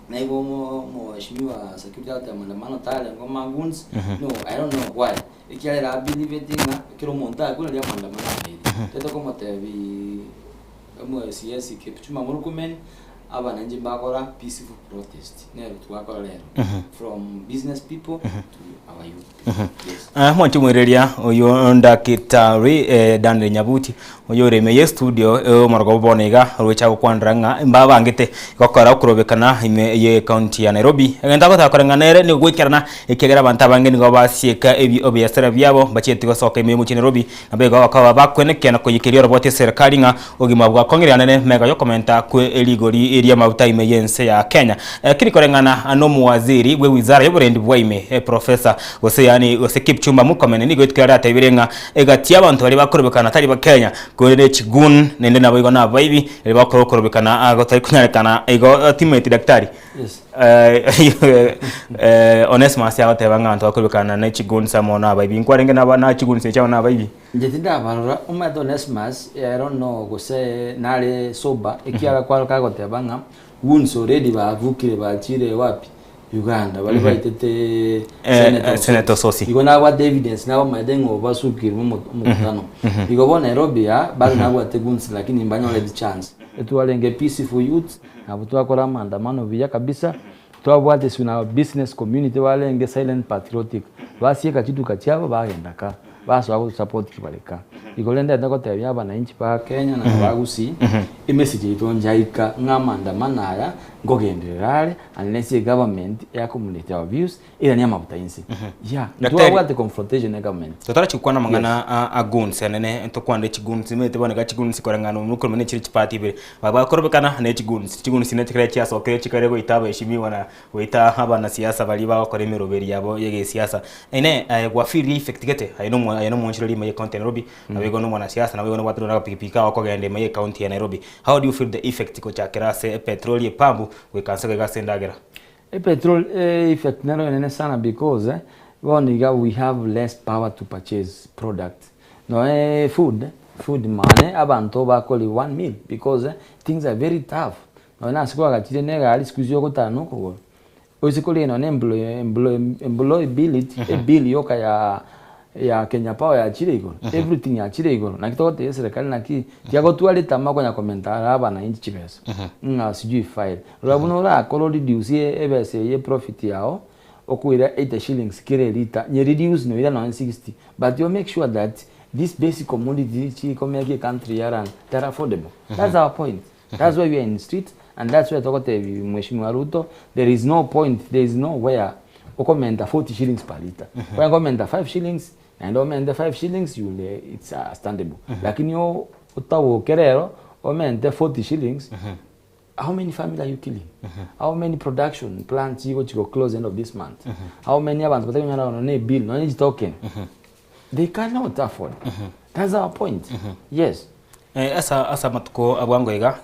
na hivyo mheshimiwa security ya maandamano tale ngoma guns no I don't know why ikiale la believe dinga kiro monta kuna ya maandamano mbili teto kama tevi MSCS kipchuma murukumen abana nje bakora peaceful protest nero twakora lero from business people to our youth. Yes. Mwanchi mwereria oyo ndakitari Daniel Nyabuti oyo remeye studio marago bonega rwecha kwandranga mbaba ngite gokora okurobekana ime ye county ya Nairobi agenda ko takorenganere ni gwikirana ikegera abantu abangeni go basieka ebi obyasera byabo bacheti gosoka ime mu Nairobi nabego bakaba bakwenekena ko yikiriyo robote serikali nga ogima bwa kongirana ne mega yo komenta ku eligori area mabuta ime yense ya Kenya kiri korengana ano muwaziri we wizara y'uburendi bwaime professor yani Kipchumba Murkomen ni gwitwara atabirenga egati abantu bari bakorobekana atari ba Kenya gore chigun nende nabo igo na baby bari bakorobekana agotari kunyarekana ego teammate daktari. Yes. Onesmus ya batebanga abantu bakorobekana na chigun samona baby nkwarenge na chigun se chaona baby njetinda barora umato Onesmus I don't know go say nale soba ikiaga kwa kagotebanga wounds already bavukire bachire wapi Uganda bali baitete Senator Sosi iko na what evidence na madengo basukiri mu mutano iko bona Nairobi ya bali na what guns lakini mbanya ole chance etu walenge peaceful youth na butu akora maandamano vya kabisa twabwate suna business community wale nge silent patriotic basieka kitu kachiabo bagendaka baswa support kibaleka igolenda ndako tebya abananchi ba Kenya na bagusi imessage itonjaika ng'amandamana ngogenderare unless the government ya community of views ila nyama butainsi yeah twabwate confrontation na government totara chikwana mangana aguns anene tokwande chigunsi mete bone ga chigunsi korangano nuko mene chiri chipati bire baba korobekana ne chigunsi ne chikare chiaso kire chikare go itaba ishimiwa na wita abana siasa bali ba bakora imiroberi yabo yege siasa ene gwa feel effect gete ayino mwonshiro mai county Nairobi na wego no mwana siasa na wego no watu na pikipika wako gende mai county ya Nairobi. How do you feel the effect ko chakira se petrol ye pambu we kansa ga sendagera petrol effect nalo nene sana because we have less power to purchase product no food money abantu bakoli 1 meal because things are very tough no na sikwa gachire nega ali sikuzio ko tanu ko osikoli no employability bill yoka ya Kenya Power ya chirego everything ya chirego na kitote serikali na ki tiago tuale tamako nya komentara aba na inchi chibeso sijui file rabuno la kolo reduce ebese ye profit yao okuira 80 shillings kire liter nye reduce no ila 960 but you make sure that this basic commodity chi commerce country yaran they're affordable. That's our point. That's why we are in the street and that's why tokote Mheshimiwa Ruto there is no point, there is nowhere ukomenda 40 shillings per liter. When ukomenda 5 shillings and omenda 5 shillings it's understandable. Lakini yo utawo kerero omenda 40 shillings. How many families are you killing? How many production plants you go close end of this month? How many abantu bataka na bill no need token? They cannot afford. That's our point. Yes. Asa matuko abwangoiga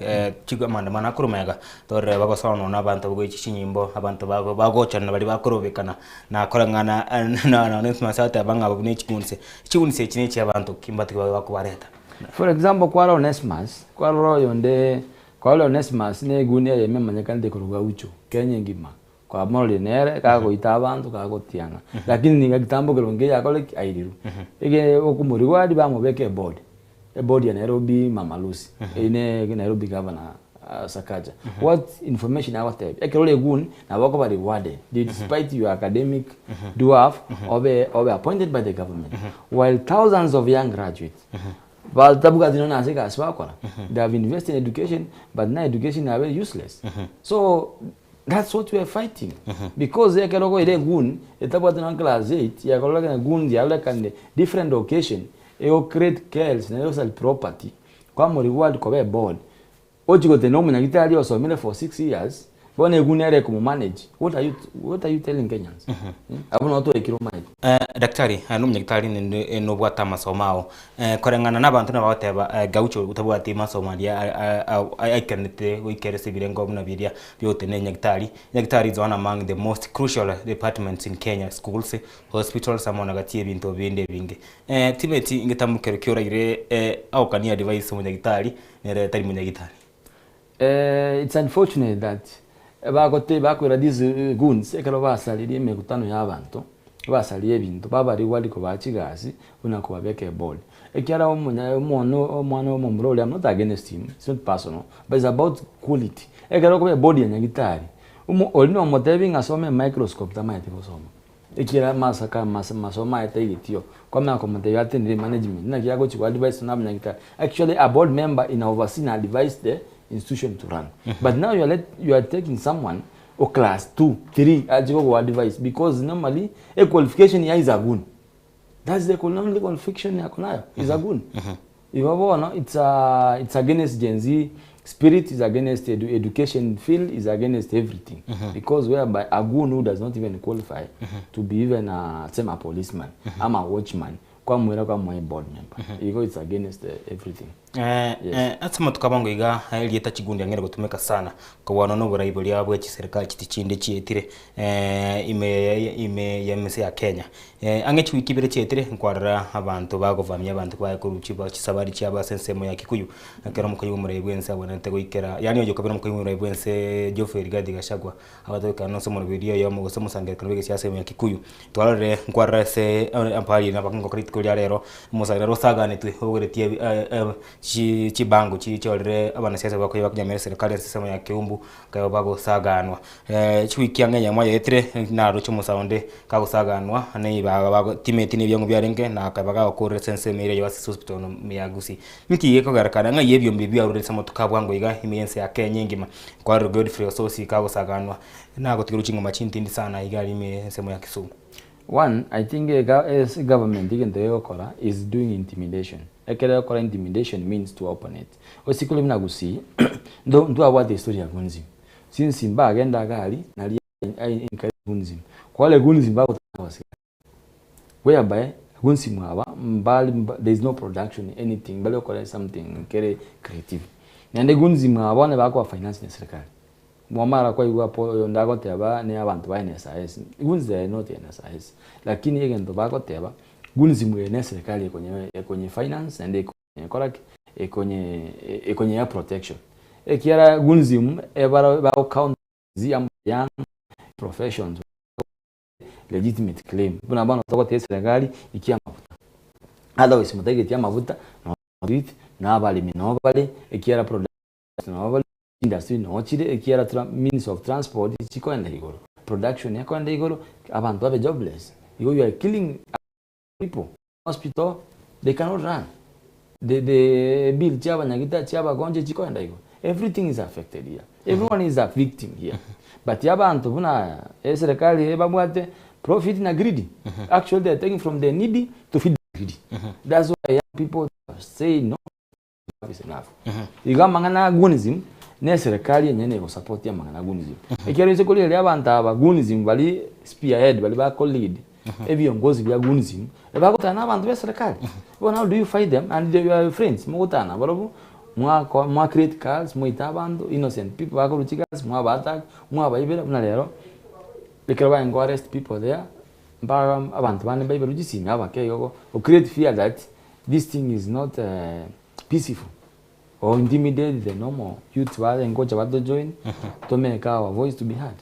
chigo mandamana kurumega tore bagosono nabantu bwo ichinyimbo abantu bagocha na bali bakurubikana na korangana na nesmasata abanga babune chikunse chini abantu kimbati bakubareta. For example kwa Onesmus kwa Onesmus ne gunia yememanya kandi kuruga ucho Kenya ngima kwa mole nere kago itabantu kago tiana lakini ninga kitambo kelonge yakole aidiru ege okumuri wadi bamubeke board board ya Nairobi Mama Lucy ine Nairobi governor Sakaja what information I want ekerole gun na wako ba rewarded despite your academic dwarf or be appointed by the government while thousands of young graduates but tabuga dinona asika aswakora they have invested in education but now education are very useless so that's what we are fighting because ekeroko ile gun etabwa na class 8 ya kologa gun ya like different occasion eo create chaos na yo sell property kwa mo reward ko be board ojigo te no munya gitari osomile for 6 years bone gunere ko manage what are you telling Kenyans abuna to ekiro mai daktari no munya gitari no bwata masomao korengana nabantu na bateba gaucho utabwati masomalia aikanete wikere birengo muna biria byote ne nyagitari is one among the most crucial departments in Kenya, schools, hospitals amona gatie bintu binde binge timeti ingetamukero kyora ire au kania device munyagitari nere tari munyagitari. It's unfortunate that bakwira these goons ekero basalirie mekutano y'abantu basaliye ebintu babari wali ko bachigasi unako babeke board ekyara omwana omumrole. I'm not against him, it's not personal, but it's about quality. Ekero ko board ya nyagitari olino moteving asome microscope tamaite bosoma ekira masaka masoma etayitio kwa akomote atendere management na kiago chwa advice na nyagitari. Actually a board member in overseen advice the institution to run. But now you are taking someone or class 2, 3 ajigo advice because normally a qualification here is a goon. That's the only qualification yakonayo is a goon. It's against Gen Z spirit, is against education field, is against everything because whereby a goon who does not even qualify to be even a policeman, I'm a watchman. Kwa mwera kwa mwe board member it's against everything. Atuma tukabango iga lieta chigundi angera gutumeka sana kwa wanono buraibo lya bwe serikali kitichinde chietire ime yemese ya Kenya angechi wikibere chietire nkwarara abantu bagovamya abantu kwa kuruchiba chisabari cyaba sensemo ya Kikuyu akera mukayu murayibwense abonete goikera yani ojo kabira mukayu murayibwense Geoffrey Gadi Gashagwa abatoka no somo video yo mu somo sangere kanobege cyasemo ya Kikuyu twarare nkwarara se ampali na bakango critical ya rero musagira rosaga netwe ogeretie chibango chicholre abana siasa bako yakunyamira serikali sisemo ya Kiumbu kayo bago saganwa chwiki angenya moya etre na rucho musaonde kago saganwa nei bago timeti ni byongo byarenge na kabaga ko resense mere yo hospital no miyagusi miki yeko garakana nga yebyo mbibya urure samo tukabwango iga imiyense ya Kenya ngima kwa Godfrey Ososi kago saganwa na go tiruchinga machinti sana iga ime semo ya Kisumu. One, I think as government is doing intimidation. Intimidation means to open it. Osikule mnagusi ndo awa the story ya gunzi. Since mba agenda gari na encourage gunzi. Kwa wale gunzi mba utawasi. Whereby gunzi mwa mbali there is no production anything bali okole something kere creative. Nende gunzi mwa ne bako finance na serikali. Mwamara kwa iwa po ndago teba ne abantu ba NSS. Gunzi not NSS. Lakini yegendo bako teba gunzi mwe serikali kwenye finance and kwenye ya protection. Ekiara gunzi ebara ba account zi young professions legitimate claim. Buna bana toko te serikali ikia mafuta. Otherwise mutege tia mafuta no dit na bali mino bali ekiara production no bali industry no chire ekiara means of transport chiko enda igoro. Production yako enda igoro abantu abe jobless. You are killing people. Hospital they cannot run. The bill chaba nyagita chaba gonje chiko enda igoro. Everything is affected here. Everyone is a victim here. But yaba antu buna serikali ebabwate profit na greedy. Actually they are taking from the needy to feed the greedy. That's why young people say no is enough. Iga mangana gunism ne serikali yenye ko support ya mangana gunism. Ekero nse kuli ya banta aba gunism bali spearhead bali ba lead. Ebiongozi bya gunism ebakutana abantu be serikali. Well, how do you fight them and they are friends? Mugutana balobu mwa create cars muita bandu innocent people bakuruchikas mwa batak mwa baibera na lero ekero ba arrest people there mba abantu bane baibera ujisina abake yogo o create fear that this thing is not peaceful or intimidate the normal youth wale ngoja bado join to make our voice to be heard.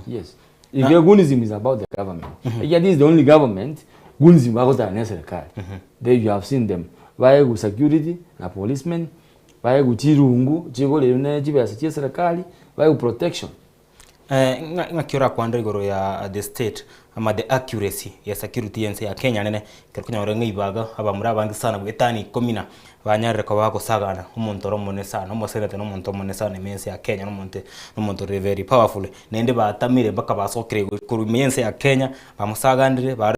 Yes, if your gunism is about the government, yeah, this is the only government gunism bakutana serikali. There you have seen them by security na policemen by kuchirungu chigole ne chibasa cha serikali by protection. Ngakiora kwanda igoro ya the state ama the accuracy ya security yense ya Kenya nene kirikunya orenga ibaga abamura abangi sana bwetani komina banyarre ko bako sagana umuntu romone sana mo senate no muntu romone sana mense ya Kenya no muntu very powerful nende batamire baka basokire ku mense ya Kenya bamusagandire ba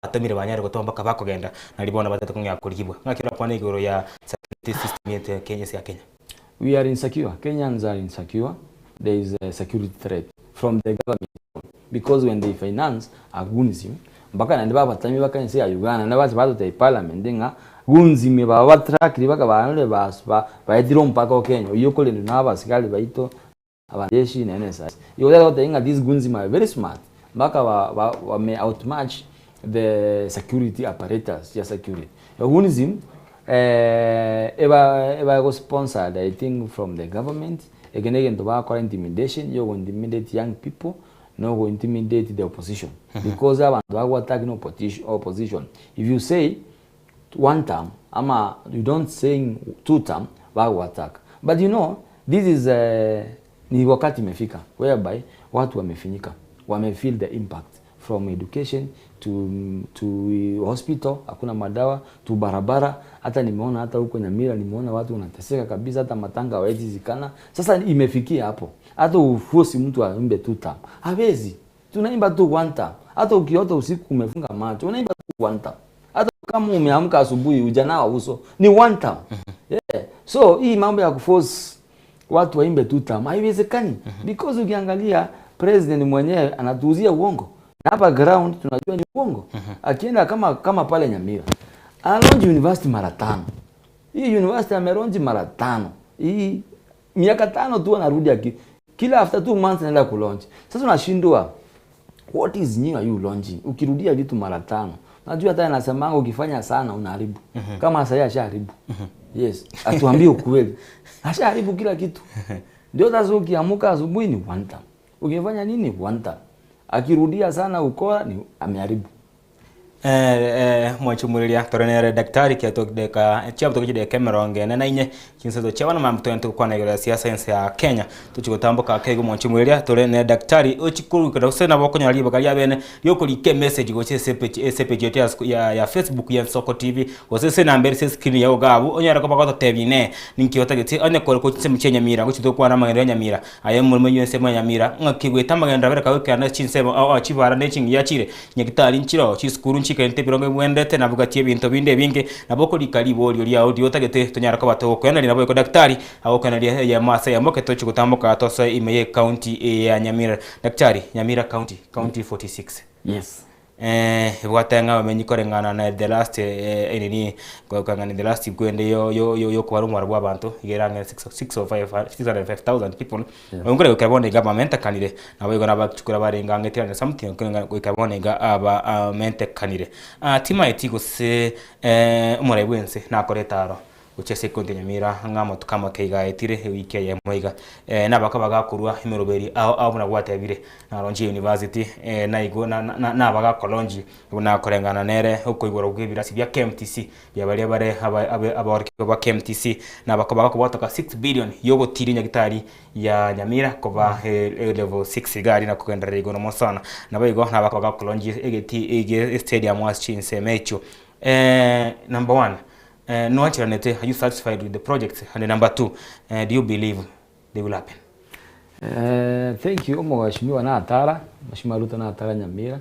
atamire banyarre ko tomba kabako genda nalibona batatu kunya kurikibwa ngakiora kwanda igoro ya security system ya Kenya. We are insecure. Kenyans are insecure. There is a security threat from the government because when they finance agunism mpaka nande baba tami baka nse ya Uganda na basi bado te parliament nga gunzime baba track libaka banole basba baidiro mpaka Kenya yoko le na basikali baito abajeshi na NSS yoda wote nga these gunzime are very smart mpaka wa may outmatch the security apparatus ya security gunzime eba go sponsored I think from the government. Again, to back intimidation, you go intimidate young people, no go intimidate the opposition. Because I want to attack no opposition. If you say one term, you don't say two term, bago attack. But you know, this is ni wakati mefika, whereby watu wamefinyika, feel the impact from education to hospital, hakuna madawa, to barabara. Hata nimeona hata huko Nyamira nimeona watu wanateseka kabisa, hata matanga hawezi zikana. Sasa imefikia hapo. Hata ufosi mtu aimbe tu tam. Hawezi. Tunaimba tu one time. Hata ukiota usiku umefunga macho, unaimba tu one time. Hata kama umeamka asubuhi ujana uso ni one time. Yeah. So hii mambo ya kuforce watu waimbe tu tam haiwezekani. Because ukiangalia president mwenyewe anatuuzia uongo. Na hapa ground tunajua ni uongo. Akienda kama pale Nyamira. Alonji university mara 5. Hii university ameronji mara 5. Hii miaka 5 tu anarudi kila after 2 months anaenda ku-launch. Sasa unashindwa what is new are you launching? Ukirudia vitu mara 5. Najua hata anasema ukifanya sana unaharibu. Kama sasa ashaharibu. Yes, atuambie ukweli. Ashaharibu kila kitu. Ndio sasa ukiamuka asubuhi ni one time. Ukifanya nini one time. Akirudia sana ukora ni ameharibu. mwachumuliria torenere daktari kia tokdeka chiabu tokide kemeronge na inye kinsezo chabana mamto kwa na ya siasa ya Kenya tuchikotamboka kego mwachumuliria torenere daktari ochikuru kada usena bokonya ali bakali abene yokolike message goche sepeje ya Facebook ya Soko TV osese na mbere screen ya ogabu onyara ko bakoto tebine ninkiyota giti anya ko chise Nyamira gochito kwa na magendo Nyamira aye mulmo yose Nyamira ngakigweta magendo abere kawe kana chinsebo chibara nechingi yachire nyakitali nchiro chiskuru nchikente birongo mwendete navuga tie bintu binde binge naboko likalibo lyo lya audio tagete tonyara ko bato kwenda linabo ko daktari aho kana ya masa ya moke to chikutamboka tosa imeye county ya Nyamira daktari Nyamira county 46 yes bwatenga bamenyi korengana na the last enini ko kangana the last kwende yo kwa rumwa rwa abantu igeranga 650,000 people ngore ko kabone government kanire nabo igona bakchukura barenga ngetirana something ko kabone ga aba mente kanire tima etiko se umure bwense nakoretaro uchese konte Nyamira ngamo tukama keiga etire wiki ya moiga nabakabaga kurwa imeroberi aho na gwatebire na Ronji University naigo na baga kolonji na korengana nere uko igoro gwibirasi bya KMTC byabari bare abaoriko ba KMTC na bakabaga kubatoka 6 billion yogo tirinya gitari ya Nyamira kuva level 6 gari na kugenda igo no mosana na bayigo na bakabaga kolonji ege stadium was chinse mecho number 1 no actually are you satisfied with the project, and number 2 do you believe they will happen? Thank you Mheshimiwa na Atara Mheshimiwa Ruto na Atara Nyamira,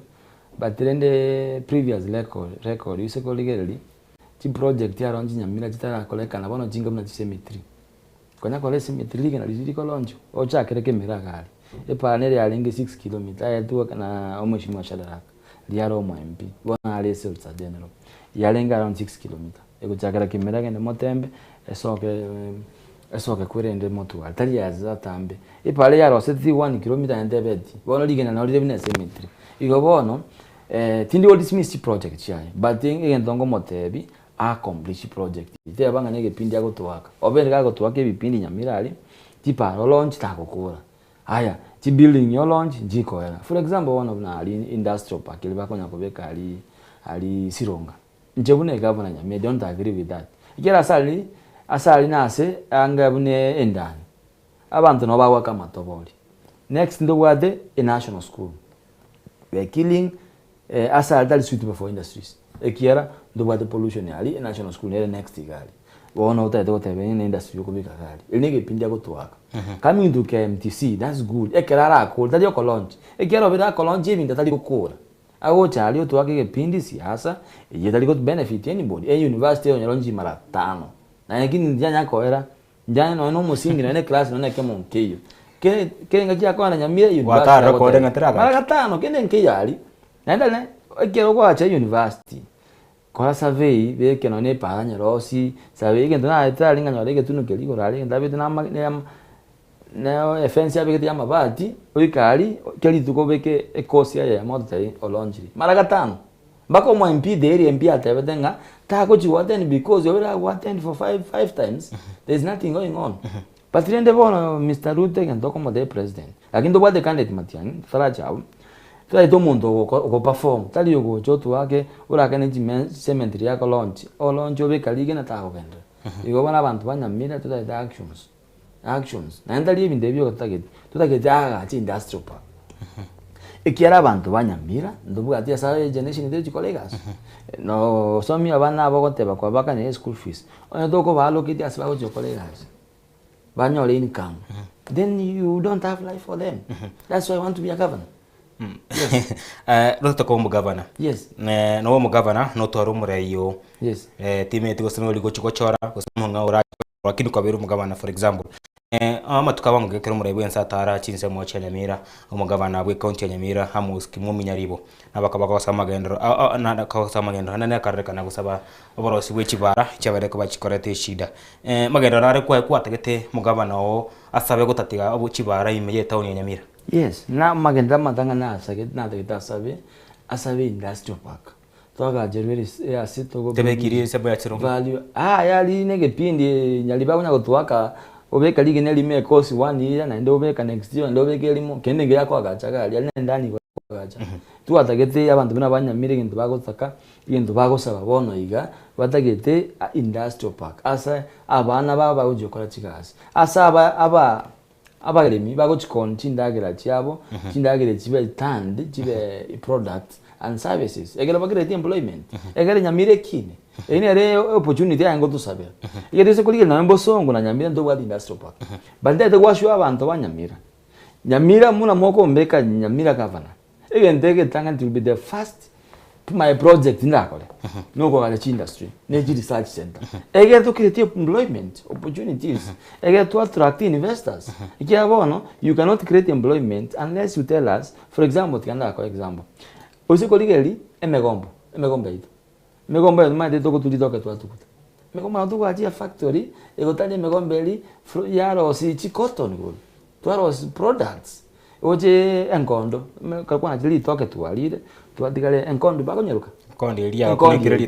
but in the previous record you say legally the project ya Ronji Nyamira chitara koleka na bono jinga mna cemetery konya kole cemetery ligena lizidi kolonjo ocha kereke miragali epanele ya lingi 6 km yetu kana Mheshimiwa Shadaraka liaro mo MP bona alese ulsa general yalenga around 6 km ekuchakira kimera gende motembe esoke kwirende motu atali yaza tambe ipale yaro 71 km endebeti bono ligena na olire cemetery igo bono tindi all dismiss project chai but ngendongo motebi accomplish project ite banga nege pindi agotwaka obere gagotwaka ebipindi Nyamira ali tiparo launch takokura haya ti building yo launch njikoera for example one of na ali industrial park ile bakonya kobeka ali Sironga njebune governor Nyamira don't agree with that ikera asali nase angabune endani abantu no bawa kama toboli next ndo wade a national school we are killing asali that is suitable for industries ekiera ndo wade pollution ali a national school ne next igali bona utaite gotebe in industry yokubika gali elinge pindi agotwaka coming to KMTC that's good ekera ako tadi ko launch ekiera obera ko launch ibinda tadi gukura ago chali otwake ke pindi siasa yetali got benefit anybody university onyaronji mara 5 na yakini njanya koera njanya no musingi na class na kemo nkeyo ke ngaki akwana Nyamira university watara ko denga traga mara 5 kene nkeyali naenda ne ekero kwa cha university kwa survey beke no ne paranya rosi survey ke ndana itali nganya leke tunuke liko rali ndabe na offense ya beke ya mabati oikali kali tukobeke ekosia ya moto tai olonjiri mara 5 bako mo MP the area MP atabedenga tako chiwaten because you will attend for five times there's nothing going on but rende bono Mr. Ruto can talk about the president lakini ndo the candidate matiani tala chao tala to mundo ko perform tali yogo chotu wake ura kana cemetery ya launch o launch obekali na tako bende igo bana abantu banyamira tuta actions na ndali ibinde byo tutagete aga chi industrial park ekiara abantu banyamira ndubuga ati asa generation de colleagues no somi abana abogoteba kwa baka ne school fees onye doko balo kiti asba go colleagues banyole income then you don't have life for them that's why I want to be a governor yes Ruto ko governor yes no mo governor no twarumure yo yes timeti gosino ligo chikochora gosimo ngaura lakini kwa biru mugabana for example ama tukaba ngekero murebe nsatara chinse mo cha Nyamira umugabana bwe county ya Nyamira hamuski mu minyaribo nabakabaka basamagendro na kawasamagendro nane akareka na gusaba oborosi bwe kibara cyabare ko bakikorete shida magendro nare kwa atagete mugabana o asabe gutatiga obu kibara imeye town ya Nyamira yes na magendra matanga na asage na tagita asabe industrial park toga jerweri ya sito go tebekiri sebo ya chiro value yali nege pindi nyaliba kunya gutwaka obeka lige neli me course 1 year na ndo obeka next year ndo obeka elimo kende nge yako agachaga ali ndani gacha twatagete abantu bina banyamire gintu bagotaka gintu bagosaba bono iga batagete industrial park asa abana baba ujokora chigasi asa abaremi bagochikon chindagera chiabo chindagera chibe tand chibe product and services egera bagere employment egera nyamire kine ine re opportunity yango tusabera igere se kulige na mbosongo na nyamira ndo wadi industrial park bande de gwashu abantu banyamira nyamira muna moko mbeka nyamira governor egentege tanga to be the first my project ndakole no go at industry neji research center egera to create employment opportunities egera to attract investors ikiabono you cannot create employment unless you tell us for example tikanda kwa example osikoligeli emegombo ito megombo eno mande toko tulitoka twatukuta megombo na tuko ajia factory egotali megombo eli yaro si chikoton gol twaro products oje enkondo kakwa na jili toke tualire twadigale enkondo bakonyeruka kondi elia kunengireli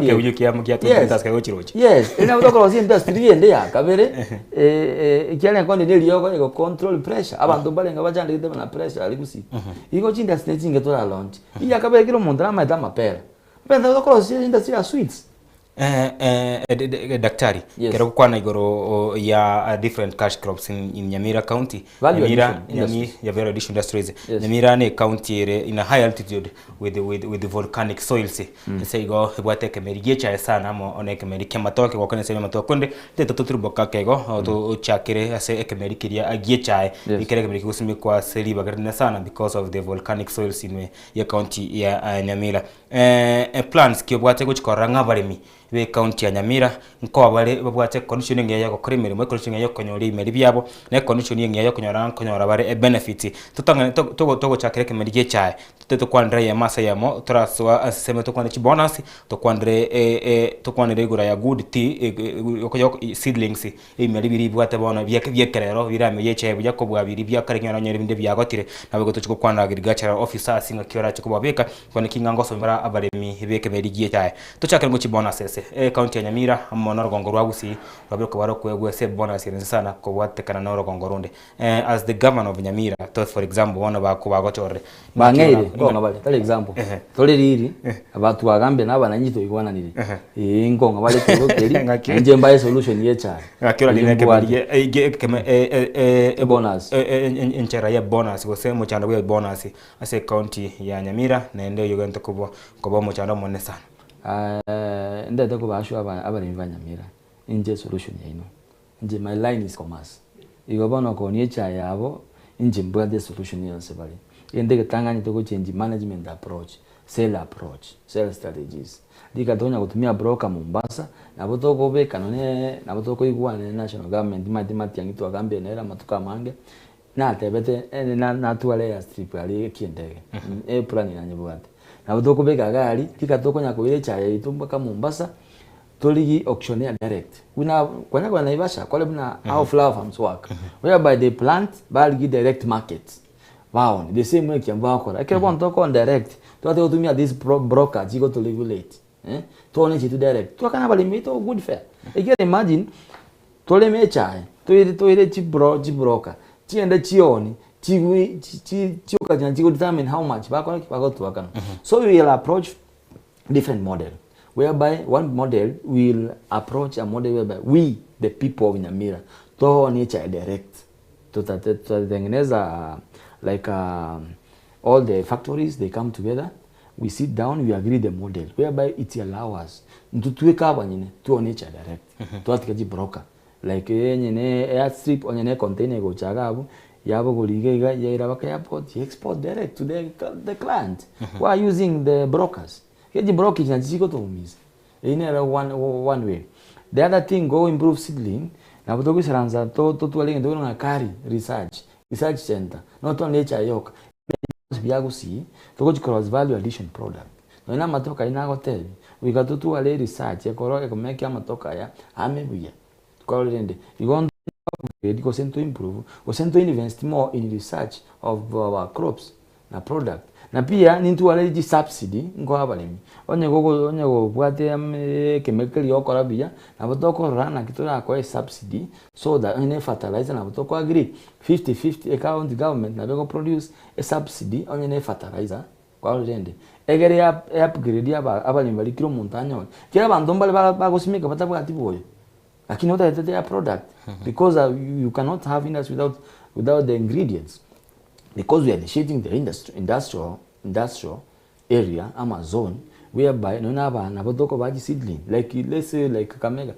ke uyukia mukia tutas ka gochirochi yes ina utokoro si industry yende ya kabere ikiale enkondo neli yoko ego control pressure abantu balenga bajande gite na pressure ali kusi iko chinda snatching to la launch iya kabere kilo mondra maita mapera penda utokoro si industry ya sweets daktari kero kwana igoro ya different cash crops in Nyamira County. Nyamira ya value addition industries. Nyamira ne county in a high altitude with the volcanic soils. Say go bwate kemeri cha sana mo oneke meri kematoke kwa kanese matoke konde teto turuboka kego to chakire ase ekemeri kiria agiecha ikere kemeri kusimi kwa seliba garina sana because of the volcanic soils in ya county ya Nyamira. Plans kyo bwate kuchikoranga baremi we county ya Nyamira nko bare babwate conditioning ya gukora imirimo conditioning ya konyori imeri byabo na conditioning ya konyora bare benefit tutanga togo chakire kemeri cyae tuteto kwandra ya masa yamo turaswa aseme to kwandra bonus to kwandre igura ya good tea yoko seedlings imeri biri bwate bona byekerero birame yechae bya kobwa biri byakare nyora nyori binde byagotire nabwo tuchiko kwandra agriculture officer singa kiora chikobabeka kwani kingango somera abaremi beke meri cyae tuchakire ngo bonus county ya Nyamira amona rugongo rwagusi babiro ko barokwe se bonus irenze sana ko watekana na rugongo runde as the governor of Nyamira thought for example one bako bagotore bangeire ko ngabale tali example tole riri abantu bagambe nabana nyito igwana niri ngo ngabale tolokeri nje mbaye solution yecha akira lineke bonus enchera ya bonus go se mo chanda we bonus ase county ya Nyamira na ndio yogento kubo mo chanda monne sana ndete ko basho abari Nyamira inje solution yaino nje my line is commerce igobona ko niecha yabo inje mbade solution yose bali endeke tangani to change management approach sell strategies dikatonya kutumia broker Mombasa nabo toko beka none nabo toko igwane national government mati yangitu agambe nera matuka mange na tebete na tuale ya strip ali kiendege plan ya nyebwate nabo toko beka gari tikatokonya ko ile cha itumba ka Mombasa toligi auctioneer direct kuna kwa Naivasha kwa lebna how flower farms work whereby they plant balgi direct market wow the same way kiamba kwa akira kwa ntoko direct tuate kutumia this broker jigo to regulate tuone chitu direct tukana bali mito good fair ikira imagine tole mecha toire chi broker chiende chioni chioka janjigo determine how much bako tuakana so we will approach different model whereby one model will approach a model whereby we the people of Nyamira to nature direct tutatengeneza like all the factories they come together, we sit down, we agree the model whereby it allows us tutuweka banyine to nature direct twatikaji broker like nyine airstrip onyene container go chagabu yabo goliga yaira baka airport export direct to the client who are using the brokers keji brokerage na jiko to umiza ine one way. The other thing go improve seedling na butogo saranza to tualinga ndo na kari research center not only chayoka biago si to cross value addition product no ina matoka ina hotel we got to ale research ekoro ko make amatoka ya amebuya ko rende igondo because to improve we sent to invest more in research of our crops na product na pia nintu wale subsidy ngo abalimi onye go bwate chemical yokora bia na botoko rana kitura kwa subsidy so that onye fertilizer na botoko agree 50-50 account government na bego produce a subsidy onye fertilizer kwa rende egere ya upgrade abalimi bali kilo montanyo kila bantu mbale bagosimika batabwa tiboyo lakini oda their product because you cannot have industry without the ingredients. Because we are initiating the industrial area, Amazon, whereby no naba na bodoko baji seedling, like let's say like Kamega,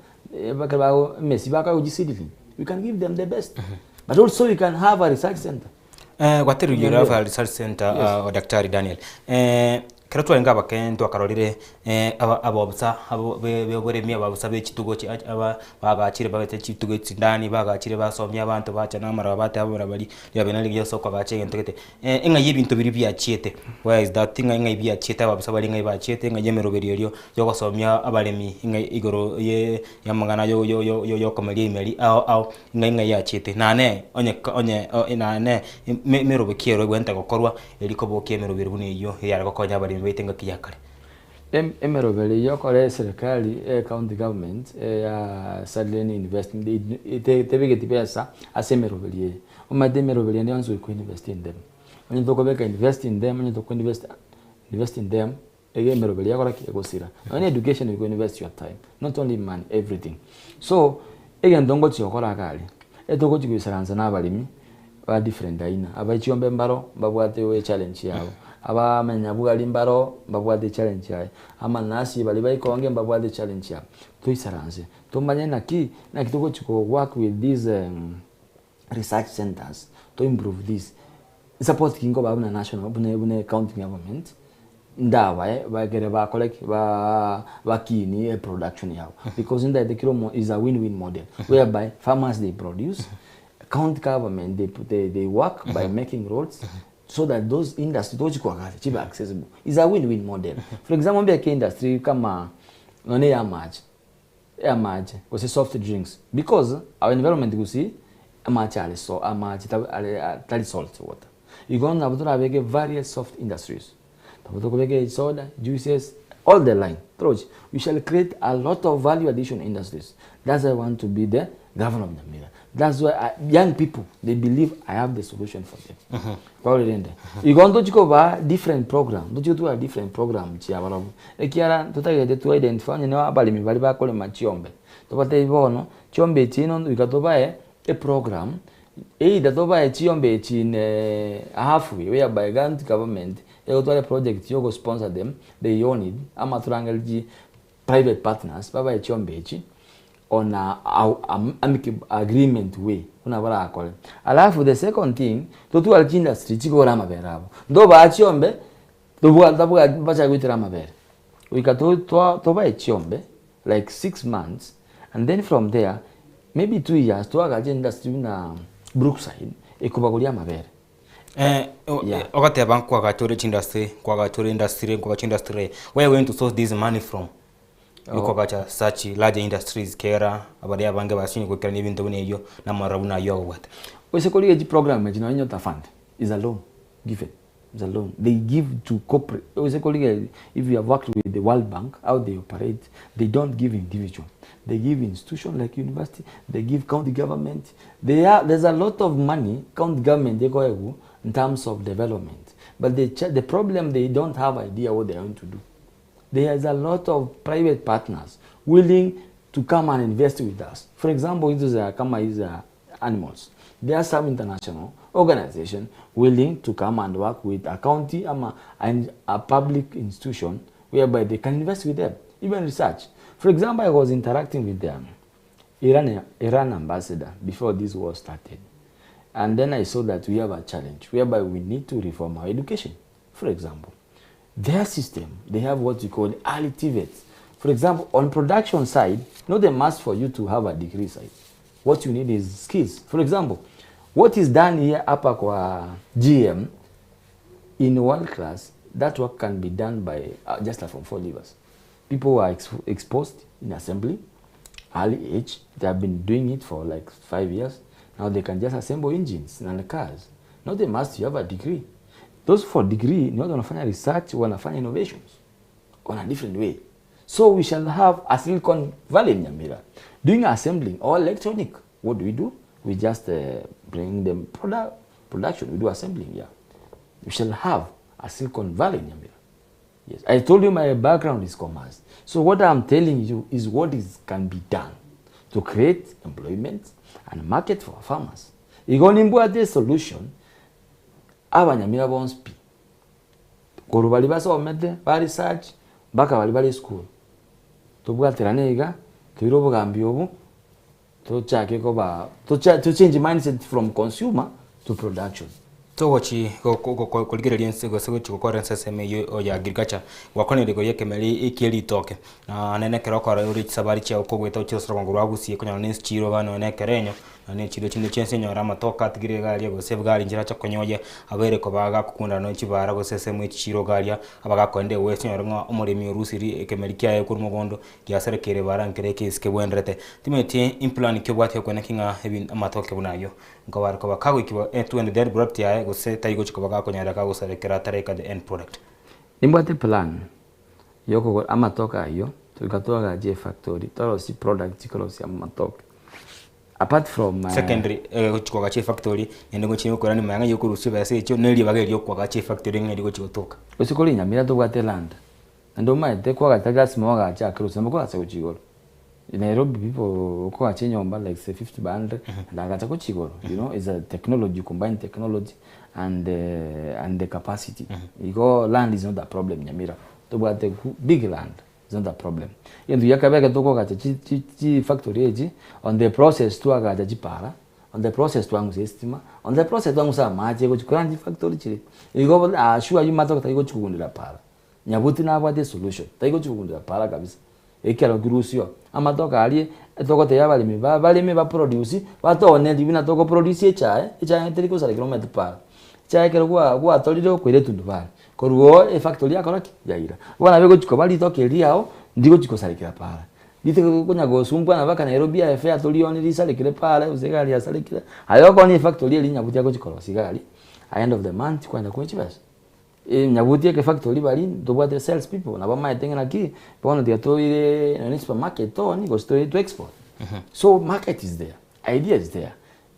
mesibaka uji seedling. We can give them the best, but also we can have a research center. Watiru you have a research center, Dr. Daniel. Kiratu wenga bakento akarorire abobsa abogore mi abobsa be chitugo chi aba bagachire bagate chitugo tsindani bagachire basomya abantu bacha namara bate abo bari yabenali gyoso kwa gache ntekete enga yibintu biri byachiete where is that thing enga byachiete abobsa bari enga byachiete enga yemero beriyo yo gosomya abalemi enga igoro ye yamangana yo komali imeli au enga yachiete nane onye nane mero bekiero gwenta gokorwa eliko bokie mero biri bune yo yara gokonya bari weitenga kiyakare emerobele yokore serikali county government ya sadleni investment tebege pesa asemerobele umade merobele ndio anzo ku invest in them onye toko beka invest in them onye toko invest in them emerobele yakora kigosira on education you go invest your time not only money everything so ndongo chiyokora kali etoko chikusaranza nabalimi ba different aina abachiombe mbaro babwate we challenge yabo aba menya bugali mbaro babwate challenge yae ama nasi bali baikonge babwate challenge yabo tuisaranze tumanye na kitoko chiko work with these research centers to improve this support kingo babuna national bune county government ndawa bagere ba collect ba kini production yao because in the kilo is a win-win model whereby farmers they produce, county government they work by making roads so that those industries those kwagati chiba accessible is a win-win model. For example, mbia ke industry kama none ya maji was soft drinks because our environment you see amachi so amachi tali salt water you go na butura bege various soft industries to bege soda juices all the line approach we shall create a lot of value addition industries. That's why I want to be the governor of the mirror. That's why young people they believe I have the solution for them. You go to chikoba different program. Don't you do a different program chia barabu. Ekiara tutagede to identify ne abalimi bali bakole machiombe. To bate ibono chiombe chino ikatoba a program either toba chiombe chine halfway whereby government a project you go sponsor them they own it ama turangalji private partners baba chiombe chi on a amicable agreement way unabara akole alafu the second thing to alji industry chigora maberabo ndo ba chiombe to bacha gwitira mabere we got to buy chiombe like 6 months and then from there maybe 2 years to alji industry na Brookside ekubagulia mabere okate bank kwa gatore industry where are you going to source this money from? Yuko gacha such large industries kera abari abange basini kwekera n'ibintu buneyo na marabuna yo what wese koli eji program ejina nyo ta fund is a loan given is a loan they give to corporate wese koli if you have worked with the World Bank how they operate they don't give individual they give institution like university they give county government there's a lot of money county government they go in terms of development but the problem they don't have idea what they are going to do. There is a lot of private partners willing to come and invest with us. For example, it is animals. There are some international organizations willing to come and work with a county and a public institution whereby they can invest with them, even research. For example, I was interacting with the Iran ambassador before this war started. And then I saw that we have a challenge whereby we need to reform our education. For example, their system, they have what we call early TVETs. For example, on production side, not a must for you to have a degree side. What you need is skills. For example, what is done here hapa kwa GM in world class, that work can be done by just from 4 levers. People who are exposed in assembly, early age, they have been doing it for like 5 years. Now they can just assemble engines and cars. Not a must you have a degree. Those for degree ni watu wanafanya research, wanafanya innovations on a different way. So we shall have a Silicon Valley in Nyamira doing assembling or electronic. What do? We just bring them production. We do assembling. Yeah, we shall have a Silicon Valley in Nyamira. Yes, I told you my background is commerce. So what I'm telling you is what can be done to create employment and market for farmers. Igonimbwa the solution. Abanyamira bonspi. Koru bali basomete, bali research, baka bali school. Tubwateranega, kiro bugambi obu. To change mindset from consumer to production. Togochi kuligereria nsego chikokora nseseme yo ya agriculture wakonere go yekemeli ikiri toke na nene kerokora uri sabari cha ukogweta uchosro nguru agusi kunya ne chiro bano ne kerenyo ne chiro chinde chense nyora matoka tigire galia go save gali njira cha konyoye abere ko baga kukunda no chibara go seseme chiro galia abaga konde wese nyora ngo umurimi urusiri ekemeli kya kuri mugondo ya serekere barankere kiske bwendrete timeti implant kyo bwate ko nekinga ebin amatoke bunayo ngo barko bakago ikiba end dead product ya go se taigo chikobaga ko nyara ka go serekera tareka the end product nimbwate plan yoko amatoka yo tukatoa je factory toro si product chikolo si amatoka apart from secondary chikoga che factory ende go chimo korani manga yoko rusi base cho neli bagerio kwa che factory ngedi go chikotoka usikoli nyamira to bwate land ndo maite kwa gatagasi mwaga cha krusa mko ase uchigolo in Nairobi people kwa chenyomba like say 50 band and agata ko chigolo you know is a technology combined technology and the capacity because land is not a problem nyamira to bwate big land is not a problem yendu yakabeka to kwa chi factory eji on the process to aga jipara on the process to angu estima on the process to angu sa maje ko chikwandi factory chiri iko assure you matter ko chikundira para nyabuti na bwate solution taiko chikundira para kabisa ekero girusio amatoka ali tokote yabalimi balimi ba produce batone libina toko produce chae teriko sare kilometer par chae kero kwa toliro kwire tundu bale koruo e factory yakora yaira bana bego chiko bali toke liao ndiko chiko sare kira para dite kunya go sumbwa na baka Nairobi ya FA tolioni risale kire para usegali ya sare kira ayo ko ni factory eli nyabuti yako chiko sigali at end of the month kwenda kuchibasa nyabuti ke factory bali dobwate sales people na bama etengena ki bono dia to ile na supermarket to ni go store to export so market is there, idea is there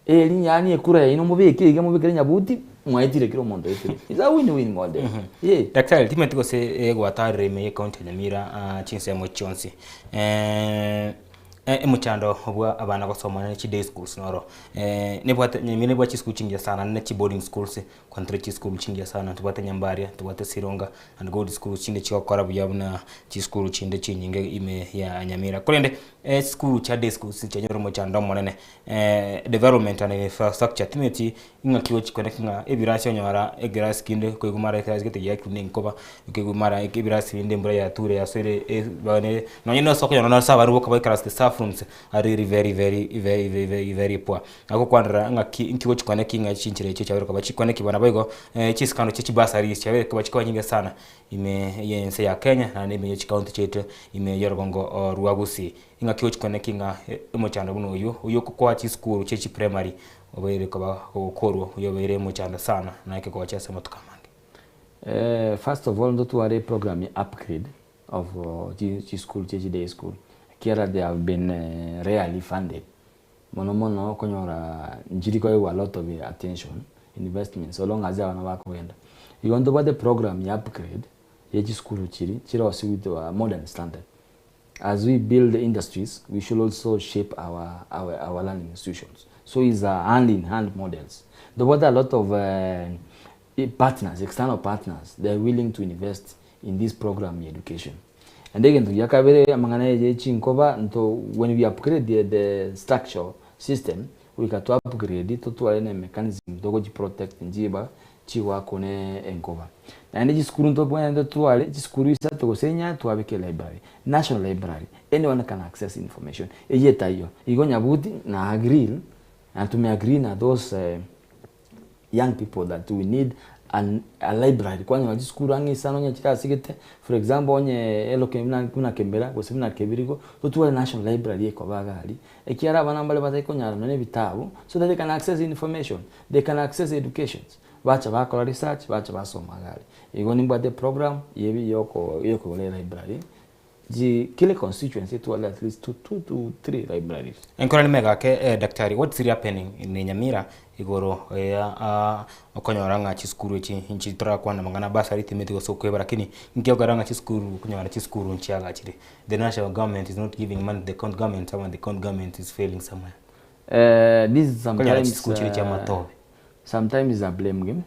eli nyani ekura ino mubeke ige mubeke nyabuti mwaitire kiro mondo etire is a win-win model yeah daktari timetiko se gwatare me county Nyamira chinse mo chonsi emuchando obwa abana gosoma ne chi day schools noro nebwate nyemine bwa chi school chingia sana ne chi boarding schools kontre chi school chingia sana tubate Nyambaria tubate Sironga and good school chinde chi okora buyabuna chi school chinde chi nyinge ime ya Nyamira kolende school cha day schools cha nyoro mochando monene development and infrastructure timeti inga kiwo chikone kinga ebirasyo nyara egras kinde ko igumara ka zgete ya kuning koba ko igumara ebirasyo inde mbura ya ture ya sere bane no nyino soko nyona sa baruko ka class the staff rooms are very poor ako kwandra nga kiwo chikone kinga chinchire cyo cyabero ka chikone kibana baygo chiskano chichi basari cyabe ka chikwa nyinga sana ime yense ya Kenya na nime county chetu ime yorgongo ruagusi inga kiwo chikone kinga mochando buno uyo kwa chi school chechi primary obere kwa okoro uyobere mochando sana na yake kwa chasa matukamange first of all ndo tuare program upgrade of school chechi day school kiara they have been rarely funded mono konyora njiri kwa a lot of attention investment so long as they are na bakwenda you want to buy the program upgrade yechi school chiri wasi with a modern standard. As we build the industries, we should also shape our learning institutions. So it's hand in hand models. There were a lot of partners, external partners, they're willing to invest in this program in education. And again, when we upgrade the structure system, we can upgrade it to a mechanism to protect njiba chiwa kone enkova. And this school to this school is to senya to have a library, national library. Anyone can access information. Yeta yo. Igonya budi na agree and to me agree na those young people that we need a library. Kwani wa school angi sana nya chika sigete. For example, onye elo kuna kembera ko semina kebiriko to a national library eko bagali. Ekiara bana mbale batako nyara no ne bitabu so that they can access information. They can access education. bacha bakora research bacha basoma gari igo nimba the program yebi yoko library kile constituency to at least 2 to 3 libraries. Enkora ni mega ke daktari, what's really happening in Nyamira igoro ya okonyoranga chiskuru chi inchi tora kwana mangana basari timeti go sokwe lakini nkiyogaranga chiskuru kunyora chiskuru nchiaga chiri. The national government is not giving money, the county government, and the county government is failing somewhere. This is sometimes is a blame game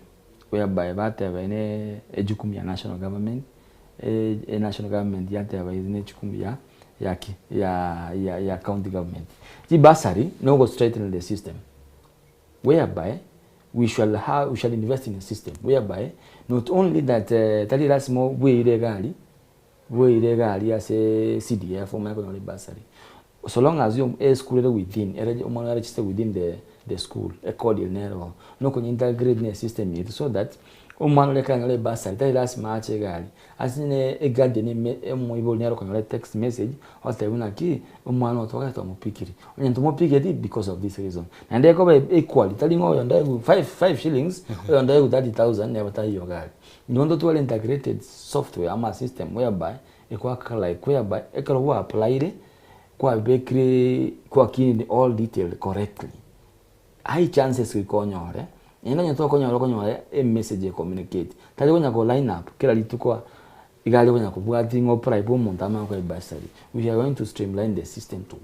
whereby batavane ejukumu ya national government national government yatavane ejukumu ya county government. The bursary no go straight into the system whereby we shall invest in a system whereby not only that tali rasmo we illegali as a CDF or micro bursary. So long as you are school within, register within the school, according to no can integrate the system yet, so that umano can le bursary. That last March egali. As in a garden, able near can text message or the one key umano to get on pikiri. And to more pikiri because of this reason. And they go equally telling all on 5 shillings or on 30,000 never tell your guy. You want to integrated software ama system whereby whereby a can apply kwa bakery kwa kini all detail correctly. High chances konyore. Ina nyoto konyore a message communicate. Tali konya go line up kila litu kwa igali konya kubwati ngo price montama kwa basari. We are going to streamline the system to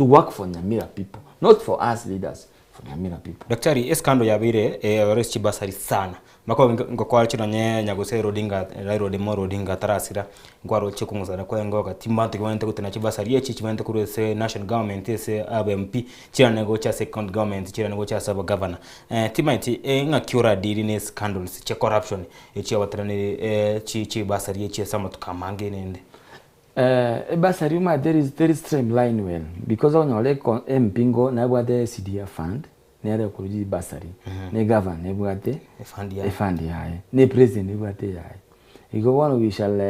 work for Nyamira people, not for us leaders, for Nyamira people. Daktari, eskando ya bire oresi basari sana. Mako ngokwa chino nyagose rodinga road mo rodinga tarasira ngwaro chekunguzana kwa ngoka timbantu kwente kutena chibasari echi chimende kurese national government ese ABMP chira nego cha second government chira nego cha sub governor timaiti ngakiura diri ne scandals che corruption echi abatrani chi basari echi sama tukamange nende basari ma there is streamline well because on ole mpingo na bwa the CDF fund nere kuruji basari ne governor ne bwate efandi yae ne president ne bwate yae igo one we shall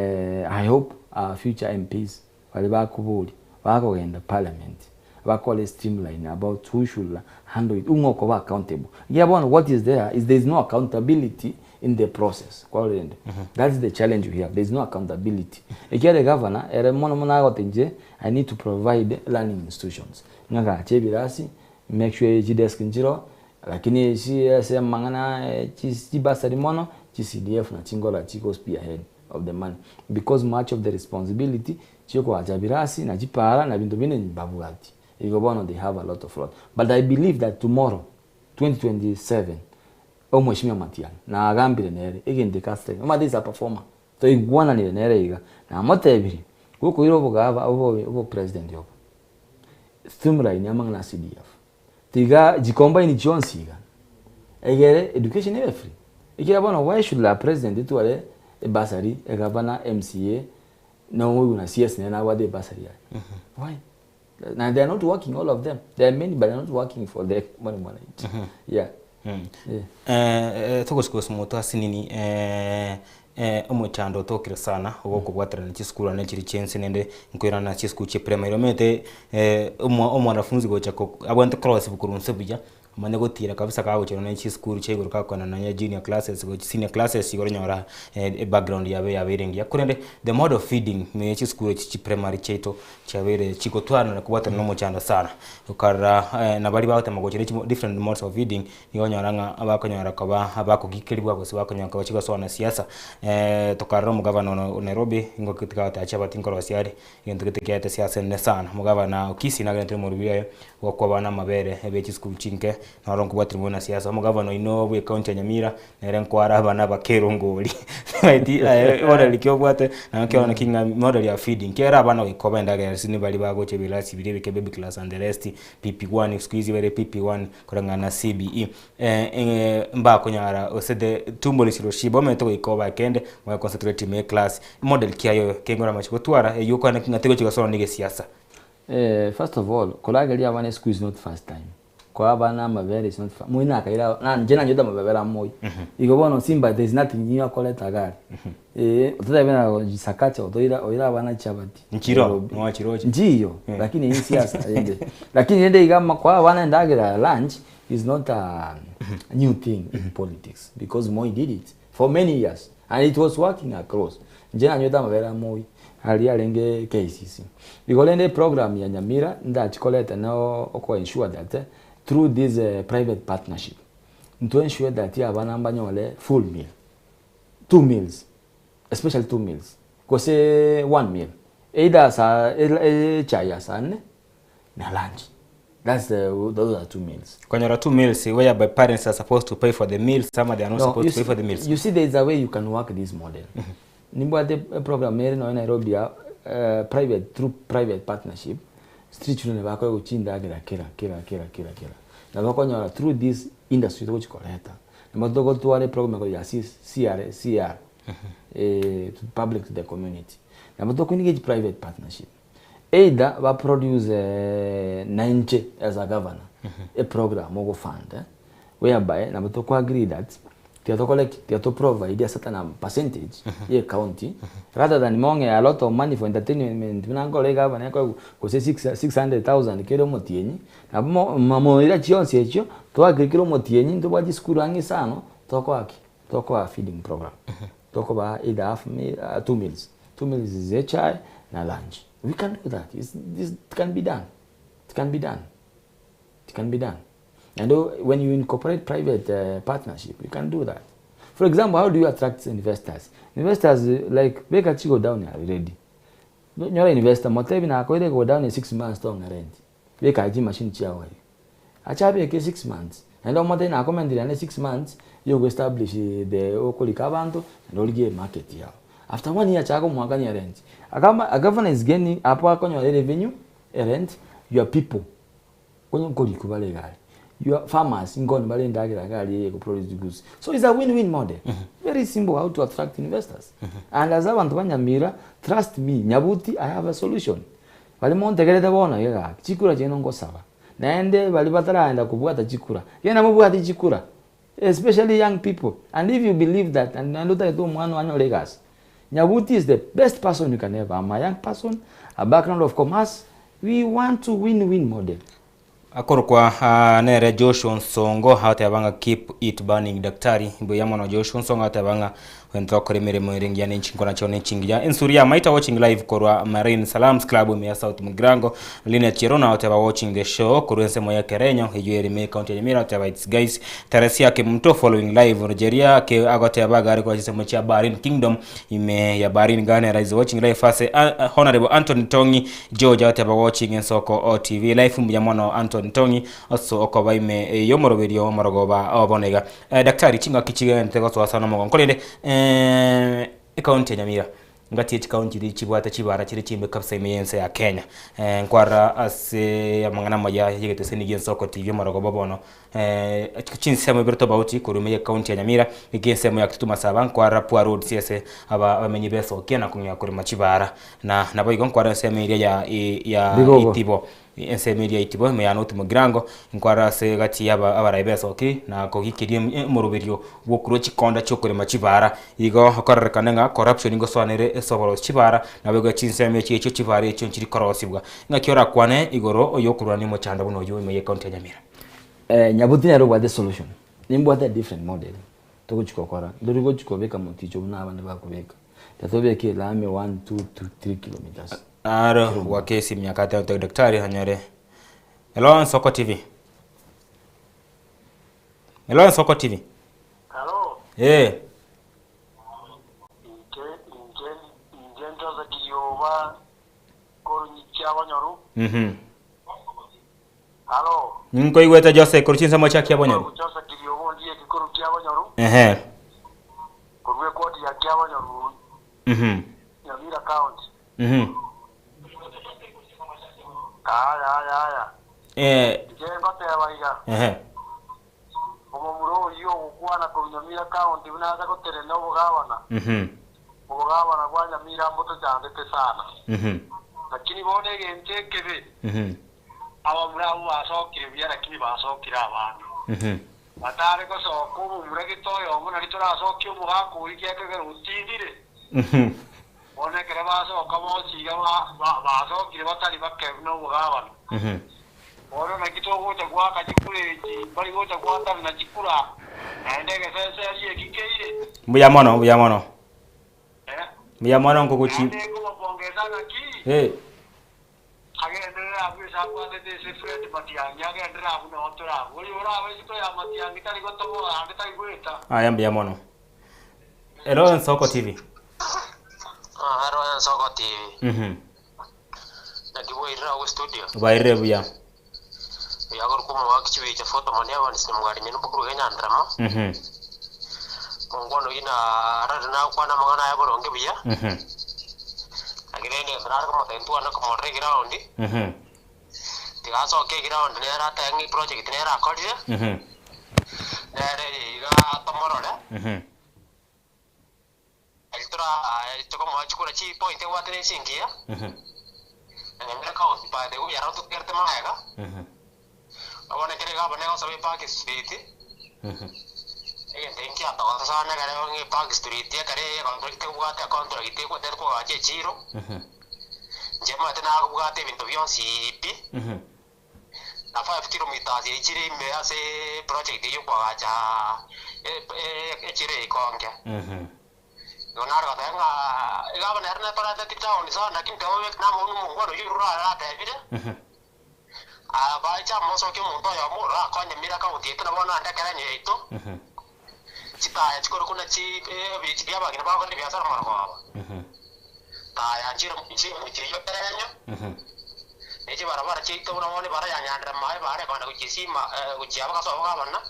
I hope our future MPs wale bakubuli bakogenda parliament bakole streamline about who should handle it ungoko ba accountable yeah one what is there is no accountability in the process that's the challenge we have. There is no accountability. Again, the governor ere mona gotenje I need to provide learning institutions ngaga chebirasi make sure jidesk njiro lakini si mangana chi basari mono chi CDF na chingola chiko spearhead of the money because much of the responsibility chiko ajabirasi na jipara na bintu bine babugati igobono they have a lot of fraud, but I believe that tomorrow 2027 omweshimia matiana na agambire nere igende castle ama this a performer to igwana ni nere iga na motebiri kuko iro bugava obo president yobo streamline among na CDF tiga jicombine jonsiga egere education is free igira bona why should la president to ale basari e governor MCA no we na CS na wa de basari why now they are not working all of them, there are many but they are not working for the money yeah tuko smoto asinini omuchando tokire sana ogoko bwatara na chiskula na chiri chense nende nkwira na chisku che primary mete omwanafunzi gocha ko abante cross bukurunse bija mane gotira kabisa kawo chero na chiskuru chego kakona na junior classes go senior classes igoro nyora background yabe irengi yakurende the mode of feeding me chiskuru chi primary cheto chabere chikotwana na kubwatara no muchando sana ukara na bali bawata magochire different modes of feeding yonyaranga abakonyara kaba abakugikiribwa bose bakonyara kaba chigaso na siasa tokarro mugavana Nairobi ngo kitika tacha batinkoro wasiari ngento kitika ya siasa ne sana mugavana okisi na gante murubiye wakwa bana mabere ebechi school chinke na rongo batri na siasa mugavana ino we county ya Nyamira na renko arabana bakero ngoli right ora likyo bwate na kiona kinga model ya feeding kera abana wikoba ndaga sini bali bagoche bilasi bilebe baby class and the rest PP1 squeeze were PP1 kuranga na CBE mba konyara osede tumbo lisiroshiba meto wikoba kende wa concentrate me class model kiayo kengora machiko twara yuko na kingatego chigasoro nige siasa first of all kolagali abana school is not first time kwa abana mabere is not muina kaira na njena nyoda mabera moyo igobono simba there is nothing new koleta gari otabena jisakacha oira abana chabati nchiro mwachiroje njiyo lakini hii siasa ende lakini ende igama kwa abana ndagira lunch is not a new thing in politics, because Moi did it for many years and it was working across. Njena nyota mavera Moi ali alenge KCC. Because the program ya Nyamira that collected now oko ensure that through this private partnership to ensure that ya bana mbanyole full meal, 2 meals, especially 2 meals, because 1 meal either sa chai asane na lunch. Those are 2 meals. When there are 2 meals, whereby parents are supposed to pay for the meals, some they are not supposed to pay for the meals. You see, there is a way you can work this model. Nimbo the program here in Nairobi, through private partnership, street children wako uchinda kila. Na wako nyora through this industry which collect. Na mtogo tu wale program ya CR to public to the community. Na mtogo engage private partnership. Either we produce Nanche as a governor, a program or fund, whereby we to agree that they to provide a certain percentage a county, rather than among a lot of money for entertainment. We go like governor go say 600,000 kilo motieni. Na mamoira chion secho to agree kilo motieni to what is kurangi sano toko a feeding program. Toko ba either half meal 2 meals. 2 meals is a chai na lunch. We can do that. This can be done. It can be done. It can be done. And when you incorporate private partnership, you can do that. For example, how do you attract investors? Investors like Beka go down already. You're an investor, Motevi na go down in 6 months to rent. Beka ji machine chiawa. Achabe ke 6 months. And on Mote na comment in 6 months, you will establish the Okoli Kabanto and all get market here. After 1 year, chago mwagani rent. A governor is gaining upon your revenue, a rent, your people. When you go to Kubalega, your farmers in Gon Balenda produce the goods. So it's a win-win model. Very simple how to attract investors. And as I want to Nyamira, trust me, Nyabuti, I have a solution. Valimonte Greta Bona, Chikura Jenongo Sava. Nande Valibatara and Akubuata Chikura. Yenamubuati Chikura. Especially young people. And if you believe that, and I look at one legas. Nyabuti is the best person you can ever. I'm a young person, a background of commerce. We want to win-win model. Akorokwa nere Joshua Nsongo hata yabanga keep it burning daktari mboyama na Joshua Nsongo hata yabanga wento kore mere mweringi ya nchiko na chone chingia Insuria maita watching live korwa Marine Salams Club ya South Mugrango Line Chirona hata watching the show kuruense moya Kerenyo hijueri me county ya Nyamira hata wa its guys Teresia ke mto following live Nigeria ke agote yabaga ari kwa jisemo cha Barin Kingdom ime ya Barin Gane rise watching live fase Honorable Anthony Tongi George hata watching Nsoko TV live mbiyamano Anthony Ntongi also okoba ime yomoroberio morogoba obonega daktari chinga kichiga ntego twasana mo nkolende county Nyamira ngati county ri chibwata chibara chiri chimbe kapsa imeyense ya Kenya nkwara ase amangana moya yigete seni Nsoko TV morogoba bono chinse mo berto bauti kurume county ya Nyamira igense mo yakituma saba nkwara Pua Road CS aba bamenyi beso kena kunya kuri machibara na nabo nkwara sema area ya Itibo media Itibo me yanoti Mugrango nkwara se gati yaba abaraibeso okay na kogikiri muruberio bokuro chikonda chokore machibara igo hakorekananga corruption ingo swanere soboro chibara na bego chinseme chicho chibara echo chiri korosibwa ngakiora kwane igoro oyokurwa ni mochanda buno yo me county ya Nyamira Nyabuti na roba the solution nimbo a different model to chikokora ndorigo chikobeka muticho na abandi bakubeka tatobeke lame 1 2 3 kilometers aro wakesi miakate ya daktari hanyore Hello Nsoko TV. Hello Nsoko TV. Hello. Eh. Ingento za kiyoba korunyikia wanyoru. Hello. Nko igweta Jose kuruchinsa mocha kia bonyoru. Jose kiyoba ndiye kikorukia wanyoru. Kurwe kodi ya kia wanyoru. Nyamira county. Ngote ya baiga. Omumuro yo ukwana ko Nyamira county unaza ko terena ubugabana. Ubugabana kwa Nyamira mboto cyandete sana. Lakini bone gente kebe. Abamura basokire byara kimi basokira abantu. Batare ko soko umura gitoyo umuna gitora sokye umuhako ikiyakagara utindire. Bone kere basoka bochiga basokire batari bakebno ubugabana. ora na kitogo cha kwa kajikuleji bali gocha kwa hata na jikura na ndege sasa yeye kikeire Mbuya mono Mbuya mono ngokuchi agendera abisa kwa de sefrete matianga agendera abuna otora uri ora abisito ya matianga tali gotobo andita igweta aya Mbuya mono Hello Nsoko TV hello Nsoko TV nakiboirira ku studio Baire buya yagor kuma wakichiwe cha photo mania wan simngari menu bukuru kenya ndrama ngono ina rada kwa na mangana ya boronge buya agirene sarar ko matentu ana ko modre ground tigaso ke ground ne ra ta ngi project ne ra kodire nere iga tomorole eltra choko mo chukura chi point wa tene singia ngemera ka pa de uya ra to kerte maega abone kere ga bane ko sabe pa ke street thank you to sana kare ngi Park Street ya kare contract ko ta contract ko der ko aje chiro jema tena ko bugate binto bion sipi na 5 kilometers ye chire me ase project yo ko aja chire ko anke donar ga tanga ga bane arna para ta tita on sana kin tawo na mo mo ko yo ra ra ta bide ba cha mo so ke mo to ya mo ra ko nyamira ka uti tena bona anda kare ni ito cita ya chikoro kuna chi bichi ba kina ba ko ni biasa mara ko ta ya chiro yo terenyo eji bara chi to na woni bara ya nyandra mai bare ko na ku chi ma ku chi aba ka so ga bana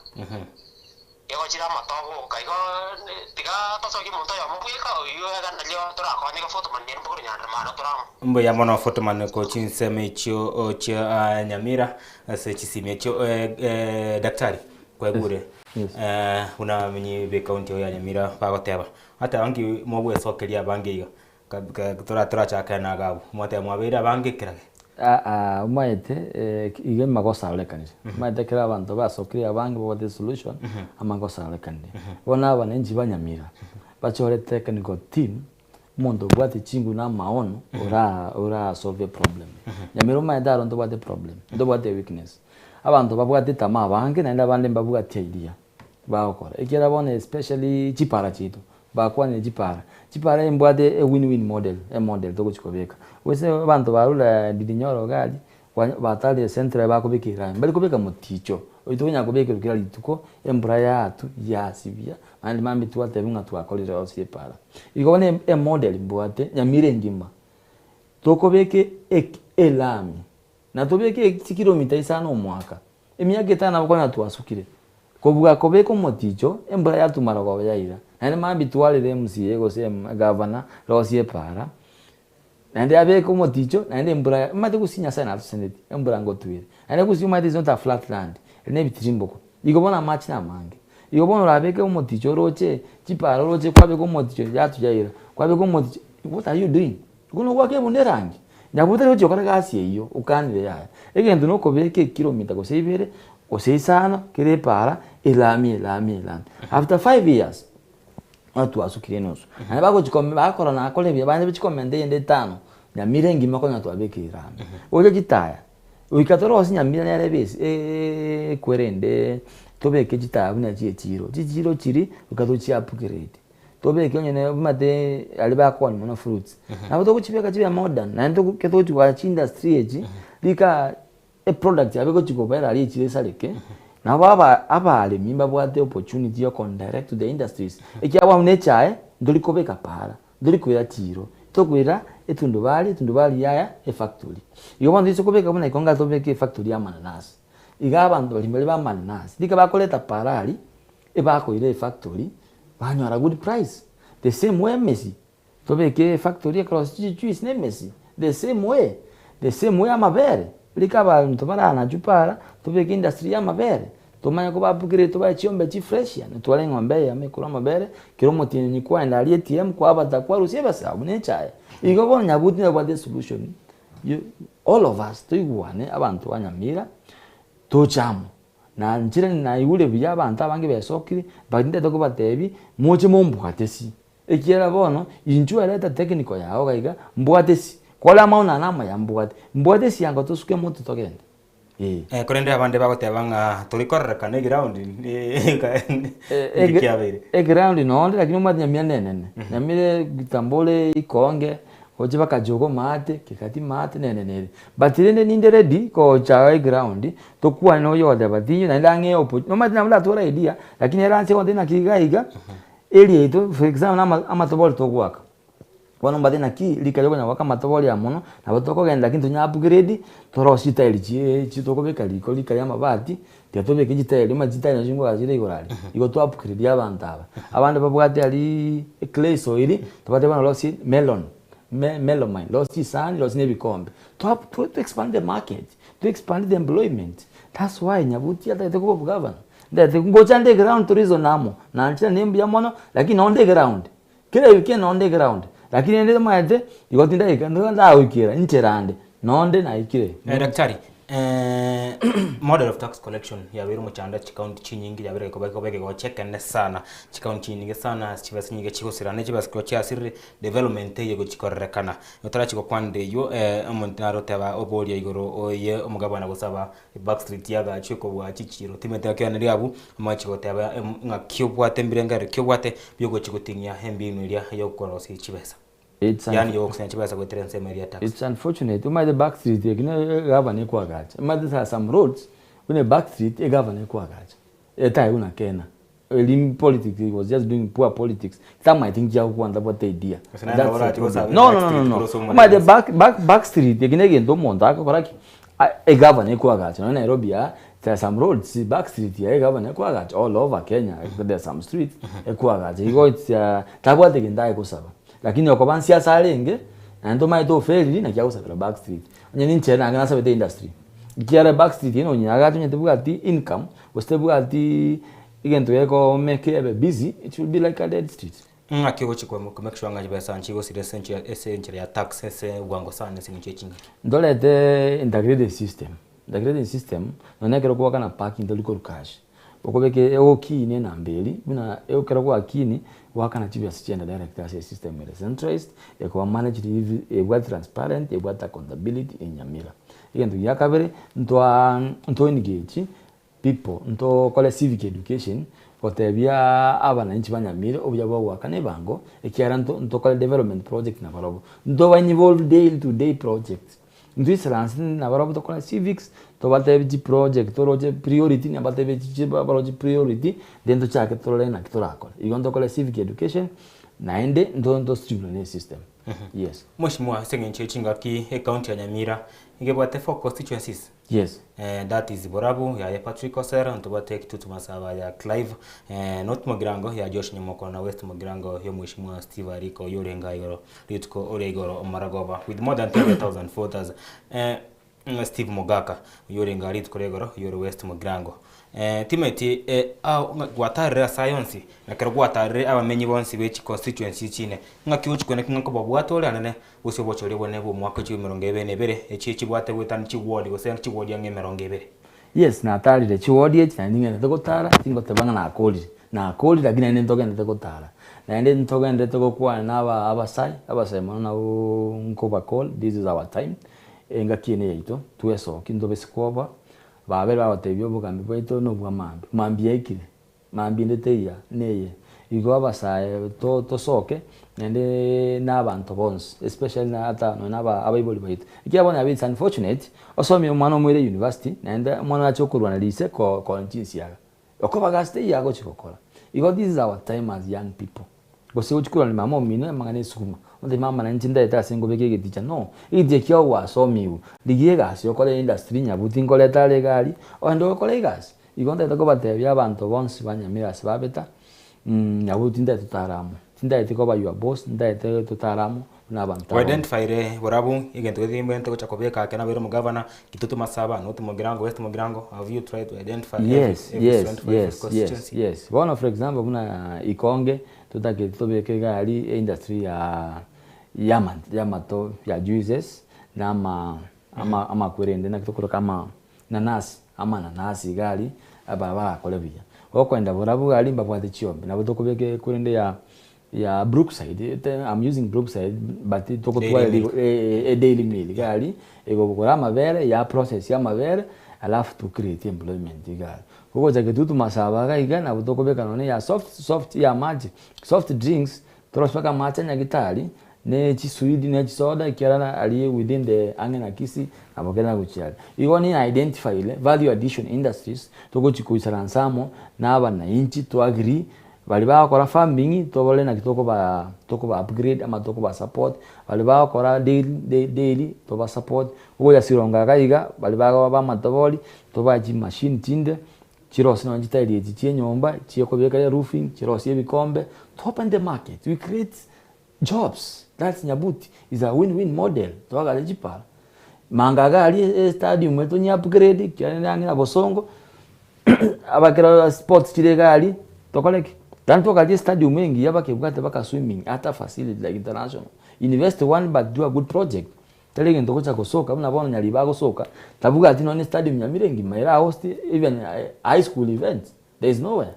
yo chira ma to ko kai ko tiga to so ki mo to ya mo ku ka yo ga na leo to ra ko ni ko foto man ni ko nyandra ma to ra Mbuya mono foto man ko chinseme chio o chia Nyamira se chisimye chio daktari kwa gure una menyi be county ya Nyamira bagoteba hata angi mobwe sokeria bangiga tora cha kana gabu mote mwabira bangikira umaite igen makosa alekanije umaite kira abantu basokiria bangi bo the solution amakosa alekanije bona abanenji banyamira bachore technical team mondo bwati chingu na maono ora solve problem Nyamira umaite aronto bwate problem ndo bwate weakness abantu babwate tama bangi naenda bande babwate idea bakora ekera bona especially chipara chito bakwane chipara imbwade a win-win model to kuchikobeka wese abantu barula didinyoro gali batali central bakobekira bali kobeka muticho oitonya kobeka kira lituko embraya atu yasibia andi mambi tuate bunga twakolira osipara igone a model mbwate Nyamire ndima tokobeke elami na tobeke kilomita isano omwaka emyaka 5 abakona twasukire kobuga kobeko moticho embra ya tumara kwa yaira nane mambi twalire MCA go se governor rosie para nande abeko moticho nande embra mate kusinya sana senate embra ngo twire nande kusima it is not a flat land ne bitirimbo igobona match na mange igobona rabeke moticho roche chipara roche kwabeko moticho yatu yaira kwabeko moticho what are you doing kuno kwake bunderangi nyabuta roche okara gasi iyo ukanire yaya egendo no kobeke kilomita go seibere osisana kire para elami after 5 years watu asukire nusu ana bako chikombe bakora na akole bya bande bichikomende ende 5 Nyamire ngima ko nyatu abekira oje gitaya uikatoro osinyamira nere bese kwerende tobeke gitaya buna chiro chiri ukatochi upgrade tobeke nyene mate ali bakoni mona fruits na to kuchibeka chibya modern na ndo ketoti wa industry eji lika a product abeko chikobera ali chire saleke na baba abale mimba bwate opportunity yo con direct to the industries ekiawa unechae ndolikobeka para ndolikwira tiro tokwira etundubali yaya e factory iyo bandi chikobeka buna ikonga tobeke factory ya mananasi igaba ndolimele ba mananasi dika bakoleta parali e bakoire factory banyara good price the same way Messi tobeke factory across juice ne Messi the same way amabere likaba ntobara na jupara tobeke industry ya mabere tomanya ko babugire toba chiombe chi fresh ya twale ngombe ya mekura mabere kiromo tinyi kwa ndali ATM kwa batakwa rusie basa abune chae igobona nyabuti na bade solution all of us tuiguane abantu banyamira tochamo na njira na yule bya abantu abange besokiri baginde toko batebi moche mombwatesi ekiera bono injua leta technical ya ogaiga mbwatesi kola mauna nama ya mbwatesi yango tosuke moto togende Kurende abande bagotebanga turikorrekana ground ground no lakini umati nyamia nene nyamire gitambole ikonge oje bakajogo mate kikati mate nene but rende ninde ready ko cha ground to kuwa no yode batinyo na ndange opo no mati namla tora idea lakini eranse wonde na kigaiga area ito for example amatobol to gwaka wana mbade na ki likayogo na waka matobol ya mono na batoko genda kintu nya upgrade toro style chi toko beka liko likaya mabati tiatobe kijitele majitele na jingo azire igorali igo to upgrade yabantaba abande babwate ali clay soil tobate bana losi melon melamine losi sand losi nebikombe to expand the market, to expand the employment. That's why nyabuti ata ko governor that ngocha underground tourism namo na ncha nembi ya mono lakini underground kila weekend underground lakini ende maete igotinda ikando nda ukira ncherande nonde na ikire daktari model of tax collection ya wiru muchanda chikaunti chinyingi ya bireko beke go chekene sana chikaunti chinyingi sana chibasi nyingi chigosirane chibasi ko cyasiri development yego chikorekana notara chiko kwande yo amontaro taba oboria igoro oye omugabana gusaba backstreet yaga chiko bwa chichiro timete akyaniri abu amachiko taba ngakiyobwate mbirengare kiyobwate byogo chikotinya hembinu ya yokorosi chibesa. It's unfortunate. The back street, you govern kwa gacha. There are some roads when a back street, a govern kwa gacha. Una Kenya. Politics was just doing poor politics. Some might think you want about the idea. No. The back street, you can again do Montaka, a govern kwa gacha. In Nairobi, there are some roads, back street, a govern kwa gacha. All over Kenya, there are some streets, a kwa gacha. You go, it's Tabwa taking Daikosava. Lakini wakoban siasa alenge ando maito feli na kia usabira back street nyeni nchena ngana sabete industry ikiara back street ino nyaga tunye tebugati income westebugati igento yeko make ebe busy, it will be like a dead street. Akigo chikwa make sure ngaji besa nchigo sire essential ya tax ese uwango sana sinche chinga ndole the integrated system nonekero kwa kana parking toliko cash okobeke okine na mbeli bina ekero kwa akini wakana chibya sichenda direct as a system ile centralized ekwa managed ebwa transparent ebwa accountability enyamira igendo yakabere ntwa engage people ntwa kole civic education kotebya abana nchi banyamire obya bwakane bango ekiara ntwa kole development project na barobo ntwa involve day to day project Ndwisransi na barobo tokola civics to batebi project to roje priority na batebi baroje priority dentro chake tolole na kitorakola igondo kola civic education naende ndo streamline system. Yes. Mheshimiwa Sengenche Chingaki county ya Nyamira ingebwate for constituencies. Yes. That is Borabu ya Patrick Osera ntobate Kitutu Masaba ya Clive North Mugirango ya Josh Nyamoko na West Mugirango ya Mheshimiwa Steve Ariko Yorenga Igoro Ritko Oregoro Maragoba with more than 30,000 voters. Steve Mogaka Yorenga Ritko Oregoro Yoro West Mugirango. Timeti gwatare science na kergwatare abamenyi bonsi bechi constituency chine ngakiuchiko ne ngako babwatole anane bose bochole bone bo mwaka chi 2022 echi bwate gwitan chi ward go sen chi ward yange 2022. Yes na tali de chi ward ye na ninge to gotara tingo tebanga na akoli lakini nende toga nende gotara na nende ntoga nende to kwa na abasai mana nkoba call this is our time ngakine yito tueso kindo besikova babe batebyo bugambi bwaito no bwamambi mambi yakire mambi ndeteya neye igo abasaye to soke nende nabantu bonse especially na ata no naba abayiboli baito ikiyabona abits unfortunate osomi umwana omwere university nende umwana achokurwa na lise ko nchisi yaga okoba gaste yago chikokola igo this is our time as young people gose uchikura ni mama mino mangane sukuma onde mama na nchinda eta sengo beke ticha no ije kyo wa so miu ligie gas yo kole industry nya butin kole tale gali ondo kole gas igonda to bate bya bantu bonse banyamira sibabeta nya butin da tutaramu tinda etiko ba your boss nda ete tutaramu na bantu identify re borabu igento gimbe to chakobeka kana bero governor Kitutu Masaba North Mugirango West Mugirango have you tried to identify yes one for example kuna ikonge tutake tobeke gali industry ya mato ya juices na ama kwerende na kitokoro kama nanasi gali ababa kolebia okwenda borabu gali mbapwate chiombe na botokobeke kwerende ya Brookside. I'm using Brookside but toko twa a daily meal gali ego bokora mavere ya process ya mavere alafu to create employment iga kuko chake tutu masaba iga na butoko beka none ya soft ya maji soft drinks trospaka macha nyagitari ne chisuidi ne chisoda kirana ali within the angena kisi abogena guchali igoni identify ile value addition industries toko chikuisaransamo na abana inchi to agree bali bakora farming to bole na kitoko ba upgrade ama toko ba support bali bakora daily to ba support ugo yasironga kaiga bali ba matoboli to ba ji machine tinde chirosi na njitaili echitie nyomba chieko beka roofing chirosi ebikombe to open the market we create jobs. That's Nyabuti is a win-win model to aga lejipala mangaga ali stadium eto nya upgrade kyane na bosongo abakira sports chirega ali tokoleke dan to ga stadium mengi yabake bwate baka swimming ata facility like international invest one but do a good project telege ndoko cha kosoka mnabona nyali bago soka tabuga ati no stadium nyamirengi maira host even high school events there is nowhere.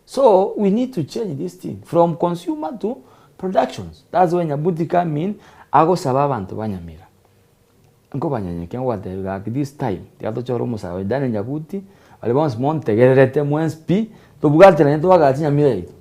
So we need to change this thing from consumer to productions. That's when Nyabuti come in ago saba abantu banyamira nko banyanyeke ngwate ga this time tiato choro musawe dane Nyabuti ale bons monte gerete mwenspi to bugate na to bagati nyamira ito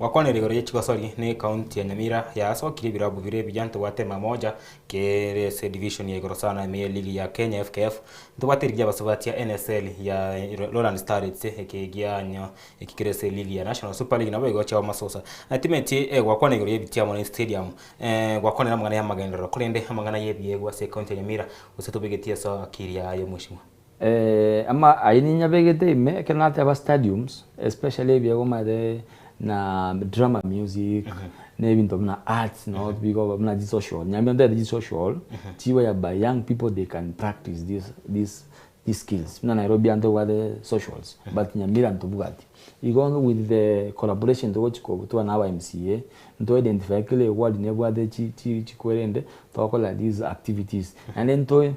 wakone rigoro yechiko sori ne county ya Nyamira ya sokiri birabu bire bijanto watema moja ke se division ya gorosana me ligi ya Kenya FKF to watirija basubati ya NSL ya Lowland Stars ke gianyo ikirese ligi ya National Super League nabo igocha masosa ultimately wakone rigoro yebitia mo stadium wakone na mangana ya magendero kulende mangana yebiye gwa se county ya Nyamira usetubigetia so akiri ya yo mushima ama aini nyabegete me kenate aba stadiums especially biagoma de na drama music na ebintu na arts no because na social nyambe de social tiwa ya by young people they can practice these skills na Nairobi ando wa the socials but Nyamira ndo bugati igongo with the collaboration to chiko to na MCA ndo identify kile ward ne bwa de chikwerende to call these activities and then to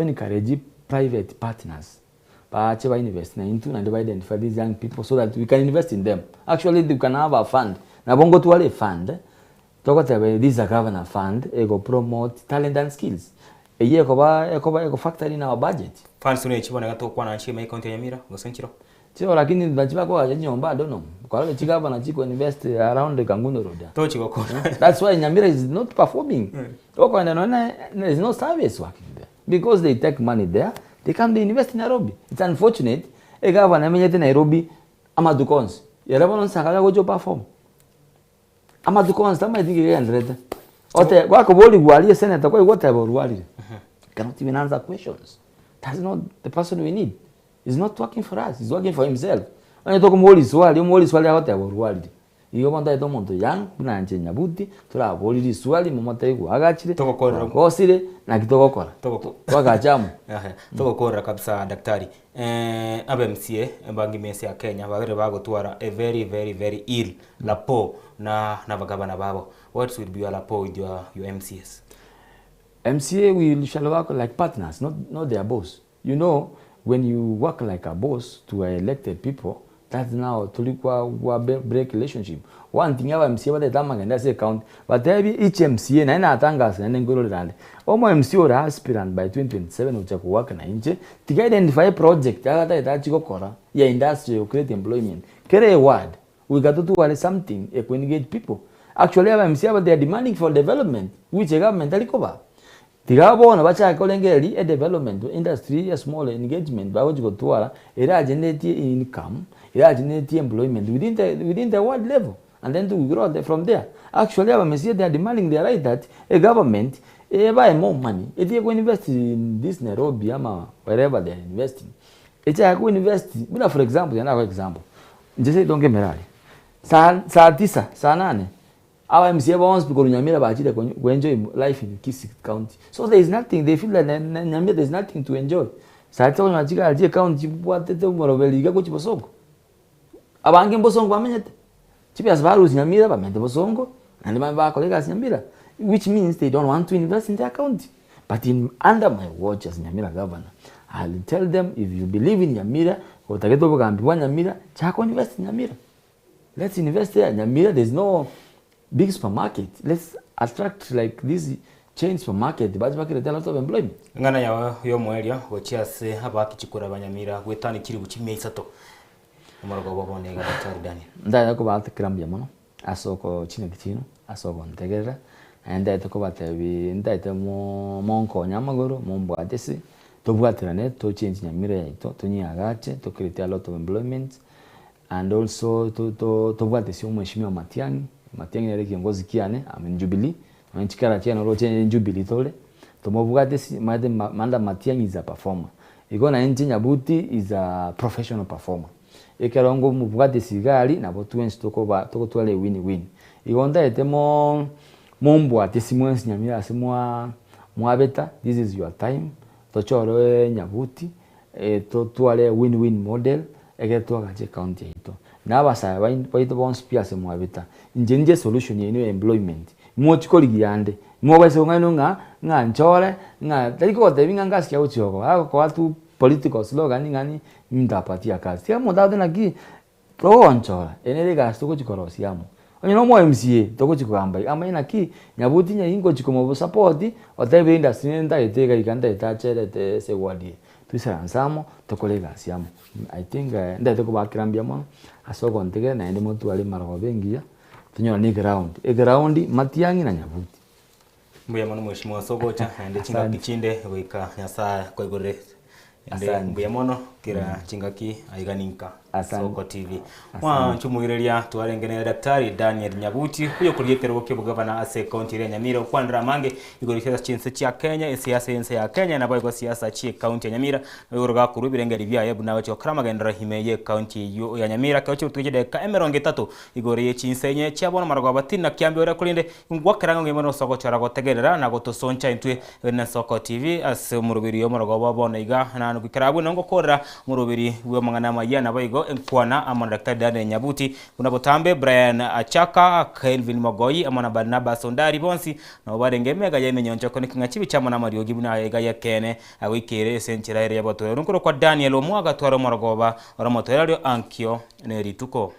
encourage private partners but we invest into and identify these young people so that we can invest in them. Actually, they can have a fund. Na bongo to a fund. Talk about this a governor fund. Ego promote talent and skills. A year eko factor in our budget. Funds tune chibo na gato kwa na nchi mai county ya Nyamira gosenchiro. Chiro lakini ndachiba kwa nyomba don't know. Kwa hiyo chigaba na chiko invest around the Kangundo road. To chiko kwa. That's why Nyamira is not performing. Oko na there is no service working there because they take money there. They come to invest in Nairobi. It's unfortunate. A governor menyete Nairobi amadukons. Yarabono sakala gojo perform. Amadukons tama idinge yandrete. Ote wako boli gwali senator kwa what about wali. Cannot even answer questions. That's not the person we need. He's not working for us. He's working for himself. When talk moli swali what about wali. Iyo banda ito monto yang na nche Nyabuti tura boli swali momata iko agachire kosire na kitoko kora wakachamu toko kora kabisa daktari MCA bangi mesi ya Kenya bagere bagotwara a very ill lapo na bagabana babo. What would be your lapo with your MCAs? MCA we shall work like partners, not their boss. You know, when you work like a boss to elected people, that's now tulikuwa break relationship. One thing aba MCA bade tamanga ndase account but each MCA na ina atangasa na ngolo rande omo MCA ora aspirant by 2027 ucha kuwaka na nje tika identify project agata itachiko kora ya industry to create employment kere word we got to do something to engage people. Actually aba MCA but they are demanding for development which government alikoba tika bona bacha kolengeli a development industry a small engagement ba uchi kotwala era generate income era generate employment within the world level. And then to grow from there. Actually, they are demanding the right that a government buy more money. If you go invest in this Nairobi, wherever they are investing, it's a go invest. For example, another example. Just say don't get me right. Saa tisa, saa nane. Our MCA wants to go to Nyamira Bachida to enjoy life in Kisii County. So there is nothing. They feel that Nyamira there is nothing to enjoy. Saa tisa Nyamira Bachida County buatete umorobeli ika kuchi bosongo. Abange bosongo bamenyete. Chipias values Nyamira bamente bosongo and my colleagues Nyamira, which means they don't want to invest in their county. But under my watch as Nyamira governor, I'll tell them if you believe in Nyamira, utageto bogambiwa Nyamira, chako invest in Nyamira. Let's invest there. Nyamira, there's no big supermarket. Let's attract like these chain supermarket baje bakirete a lot of employment ngana yawe yo mweria gochiase abakichikura abanyamira gwetani kiri buchimia isato umorogo babone ga Daktari Daniel ndaya ko batikirambya mono asoko chine kitino asoko ntegerera ndaite ko batebi ndaite monko nyamagoro mombwatesi tobwatirane to change nyamira yaito tunyagache to create a lot of employment and also to bwatesi umheshimiwa Matiang'i yale kiongozi kiane amenjubilee anchikara chana ro change jubilee tole tomobwatesi manda Matiang'i is a performer igona nchi Nyabuti is a professional performer ekarongo mubwatesi gali nabo twensi toko twale win igonda etemo mombwatesi mwensi nyamira asimwa mwabeta this is your time tochoro Nyabuti twale win model egeto gaje county hito nabasa baito bonse pia se mwabeta nje solution yenu employment mwochiko ligiyande mwobese ngano nga nchore nga taliko tebinga ngaskia uchoko ako kwa watu political slogan ngani ndapatia kazi tia modade naki to nchora enele gasto ko chikorosiamo onyo mo MCA to ko chikogamba ama inaki Nyabuti nya ingo chikomo support otebe industry nda etega ikanda etachere te se wadi tusansamo tokolega siamo I think ndate ko bakirambia mo asoko ntege na ende motu ali marago bengia tunyora ni ground Matiang'i na Nyabuti mbuya mono mheshimiwa Sogocha ende chinga kichinde wika nyasa kwa igore ende mbuya mono kira chingaki aiganinka Soko TV wa chumugireria twarengene Daktari Daniel Nyabuti huyo kuriyekero ke bugavana ase county ya Nyamira kwandra mange igorishya chinse cha Kenya siasa ya Kenya na bayo siasa chi county ya Nyamira uruga kurubirengeri bya yebu nawe cyo kramagendera himeye county ya Nyamira kacho tugide ka emeronge 3 igoriye chinsenye cyabona marwa batina kyambe ora kurinde ngwakaranga ngemono Soko cyara gotegerera na gotosoncha intwe na Soko TV ase murubiri yo marwa babona iga nanu gikarabu nango korra murubiri we mangana mayana bayigo enkwana amana Daktari Daniel Nyabuti unabotambe Brian Achaka Kelvin Magoyi amana Barnabas Ondari bonsi na barengemega yemenyonja ko nikinga chibi cyamana Mario Gibuna yega yakene awikere senchira ere yabatoro nuko kwa Daniel omwaga twaro morogoba ora motorero ankyo nerituko.